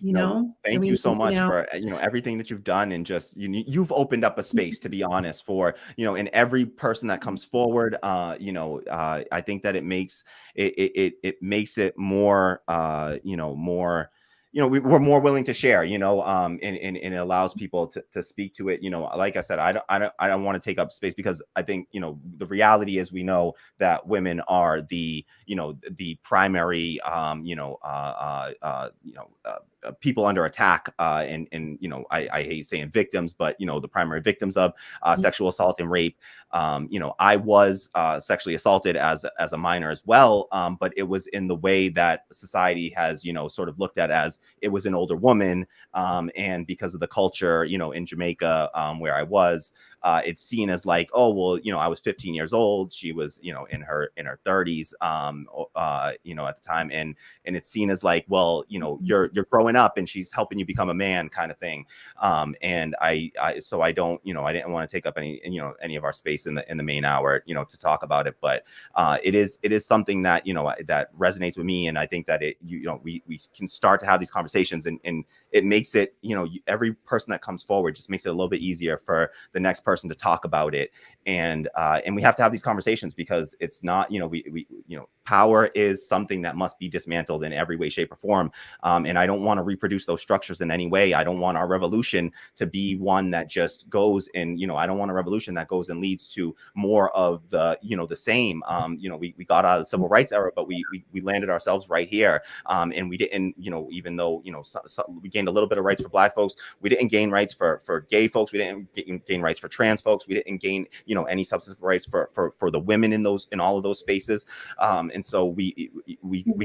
thank you so much for, everything that you've done, and just, you've opened up a space, to be honest, for, and every person that comes forward, I think that it makes it more, more, we're more willing to share, and it allows people to speak to it. Like I said, I don't want to take up space, because I think, the reality is, we know that women are the primary, people under attack, and you know, I hate saying victims, but you know, the primary victims of sexual assault and rape. You know, I was sexually assaulted as a minor as well, but it was in the way that society has, you know, sort of looked at as it was an older woman, and because of the culture, you know, in Jamaica, where I was, it's seen as like, oh well, you know, I was 15 years old, she was, you know, in her 30s, you know, at the time, and it's seen as like, well, you know, you're growing up and she's helping you become a man, kind of thing. And so I don't, you know, I didn't want to take up any, you know, any of our space in the main hour, you know, to talk about it, but it is something that, you know, that resonates with me, and I think that it, you know, we can start to have these conversations, and it makes it, you know, every person that comes forward just makes it a little bit easier for the next person to talk about it, and we have to have these conversations, because it's not, you know, we you know, power is something that must be dismantled in every way, shape, or form, and I don't want to reproduce those structures in any way. I don't want our revolution to be one that just goes and, you know, I don't want a revolution that goes and leads to more of the, you know, the same. You know, we got out of the civil rights era, but we landed ourselves right here, and we didn't, you know, even though, you know, we gained a little bit of rights for Black folks, we didn't gain rights for gay folks, we didn't gain rights for trans folks, we didn't gain, you know, any substantive rights for the women in all of those spaces, and so we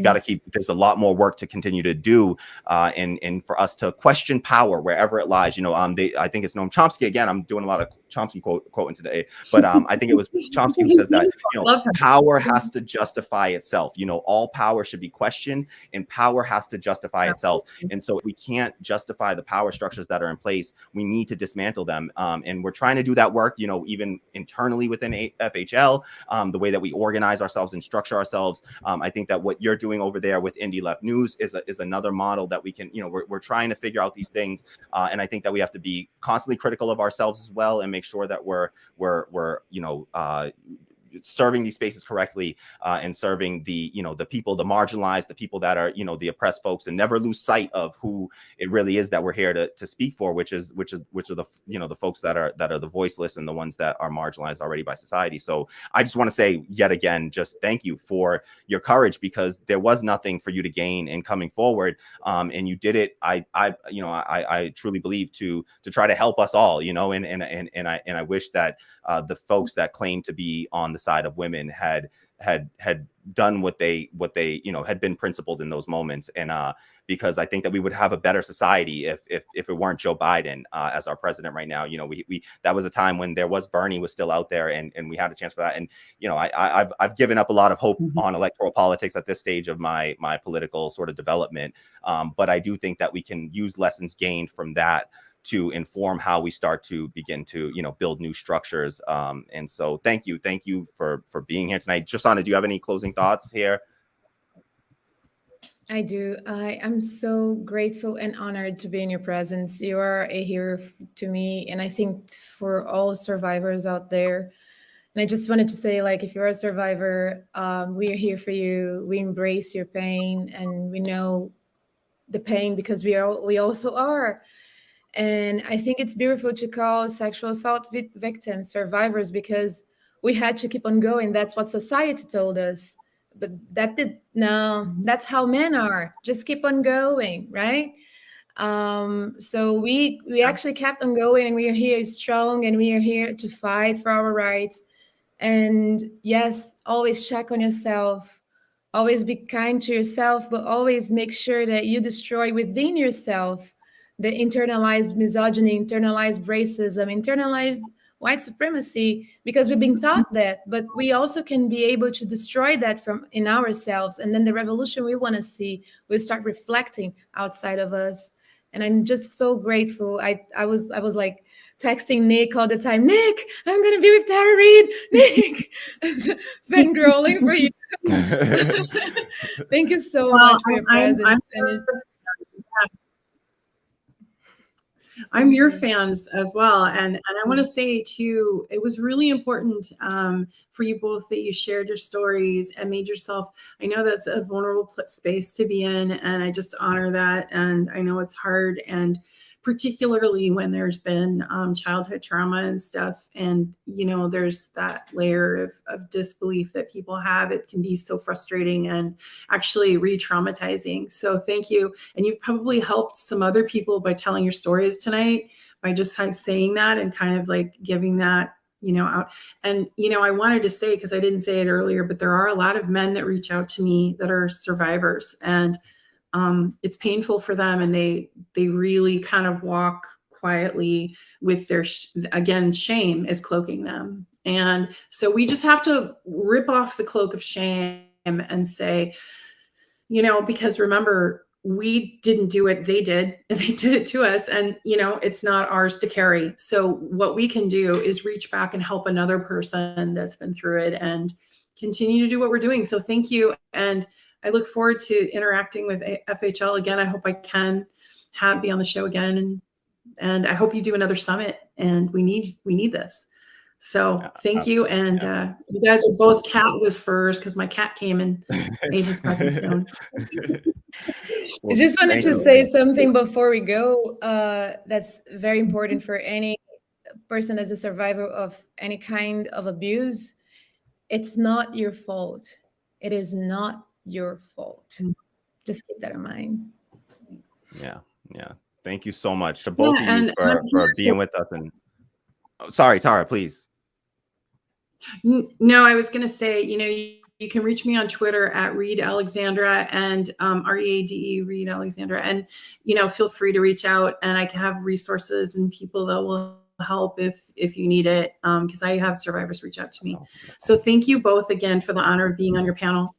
got to keep. There's a lot more work to continue to do, and for us to question power wherever it lies. You know, I think it's Noam Chomsky, again, I'm doing a lot of Chomsky quoting today, but I think it was Chomsky who says that, you know, power has to justify itself. You know, all power should be questioned, and power has to justify itself. And so if we can't justify the power structures that are in place, we need to dismantle them. And we're trying to do that work, you know, even internally within FHL, the way that we organize ourselves and structure ourselves. I think that what you're doing over there with Indie Left News is another model that we can, you know, we're trying to figure out these things. And I think that we have to be constantly critical of ourselves as well, and make sure that we're you know, serving these spaces correctly, and serving the, you know, the people, the marginalized, the people that are, you know, the oppressed folks, and never lose sight of who it really is that we're here to speak for, which are the, you know, the folks that are the voiceless, and the ones that are marginalized already by society. So I just want to say yet again, just thank you for your courage, because there was nothing for you to gain in coming forward, and you did it. You know, I truly believe to try to help us all, you know, and I wish that the folks that claim to be on the side of women had done what they you know, had been principled in those moments, and because I think that we would have a better society if it weren't Joe Biden as our president right now. You know, we that was a time when Bernie was still out there, and we had a chance for that. And you know, I've given up a lot of hope on electoral politics at this stage of my political sort of development, but I do think that we can use lessons gained from that to inform how we start to begin to, you know, build new structures. And so thank you for being here tonight. Josana, do you have any closing thoughts here? I do. I am so grateful and honored to be in your presence. You are a hero to me, and I think for all survivors out there. And I just wanted to say, like, if you're a survivor, we are here for you. We embrace your pain, and we know the pain because we also are. And I think it's beautiful to call sexual assault victims survivors, because we had to keep on going. That's what society told us. But that's how men are. Just keep on going, right? So we actually kept on going, and we are here strong, and we are here to fight for our rights. And yes, always check on yourself. Always be kind to yourself, but always make sure that you destroy within yourself the internalized misogyny, internalized racism, internalized white supremacy, because we've been taught that, but we also can be able to destroy that from in ourselves. And then the revolution we want to see will start reflecting outside of us. And I'm just so grateful. I was like texting Nick all the time. Nick, I'm going to be with Tara Reade. Nick, fangirling for you. Thank you so much for your presence. I'm your fans as well. And I want to say too, it was really important for you both that you shared your stories and made yourself, I know that's a vulnerable space to be in, and I just honor that. And I know it's hard, particularly when there's been childhood trauma and stuff. And, you know, there's that layer of disbelief that people have. It can be so frustrating and actually re-traumatizing. So thank you. And you've probably helped some other people by telling your stories tonight, by just saying that and kind of like giving that, you know, out. And, you know, I wanted to say, because I didn't say it earlier, but there are a lot of men that reach out to me that are survivors, and it's painful for them. And they really kind of walk quietly with their, again, shame is cloaking them. And so we just have to rip off the cloak of shame and say, you know, because remember, we didn't do it, they did, and they did it to us. And, you know, it's not ours to carry. So what we can do is reach back and help another person that's been through it and continue to do what we're doing. So thank you. And I look forward to interacting with FHL again. I hope I can be on the show again. And I hope you do another summit, and we need this. So thank you. And you guys are both cat whisperers, because my cat came and made his presence known. I just wanted to say something before we go. That's very important for any person as a survivor of any kind of abuse. It's not your fault. It is not your fault. Just keep that in mind. Yeah. Thank you so much to both of you for being with us. And sorry, Tara, please. No, I was going to say, you know, you can reach me on Twitter at Reade Alexandra, and READE Reade Alexandra, and, you know, feel free to reach out, and I can have resources and people that will help if you need it, because I have survivors reach out to me. So thank you both again for the honor of being on your panel.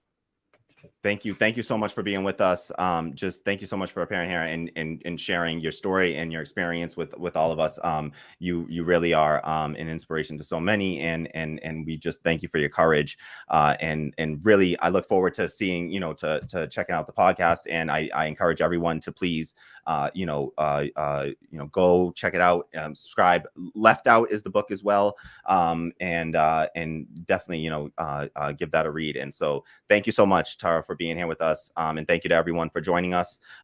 Thank you so much for being with us. Just thank you so much for appearing here and sharing your story and your experience with all of us. You really are an inspiration to so many, and we just thank you for your courage. And really, I look forward to seeing, you know, to checking out the podcast. And I encourage everyone to please, go check it out. Subscribe. Left Out is the book as well. And definitely, you know, give that a read. And so thank you so much, Tara, for being here with us. And thank you to everyone for joining us.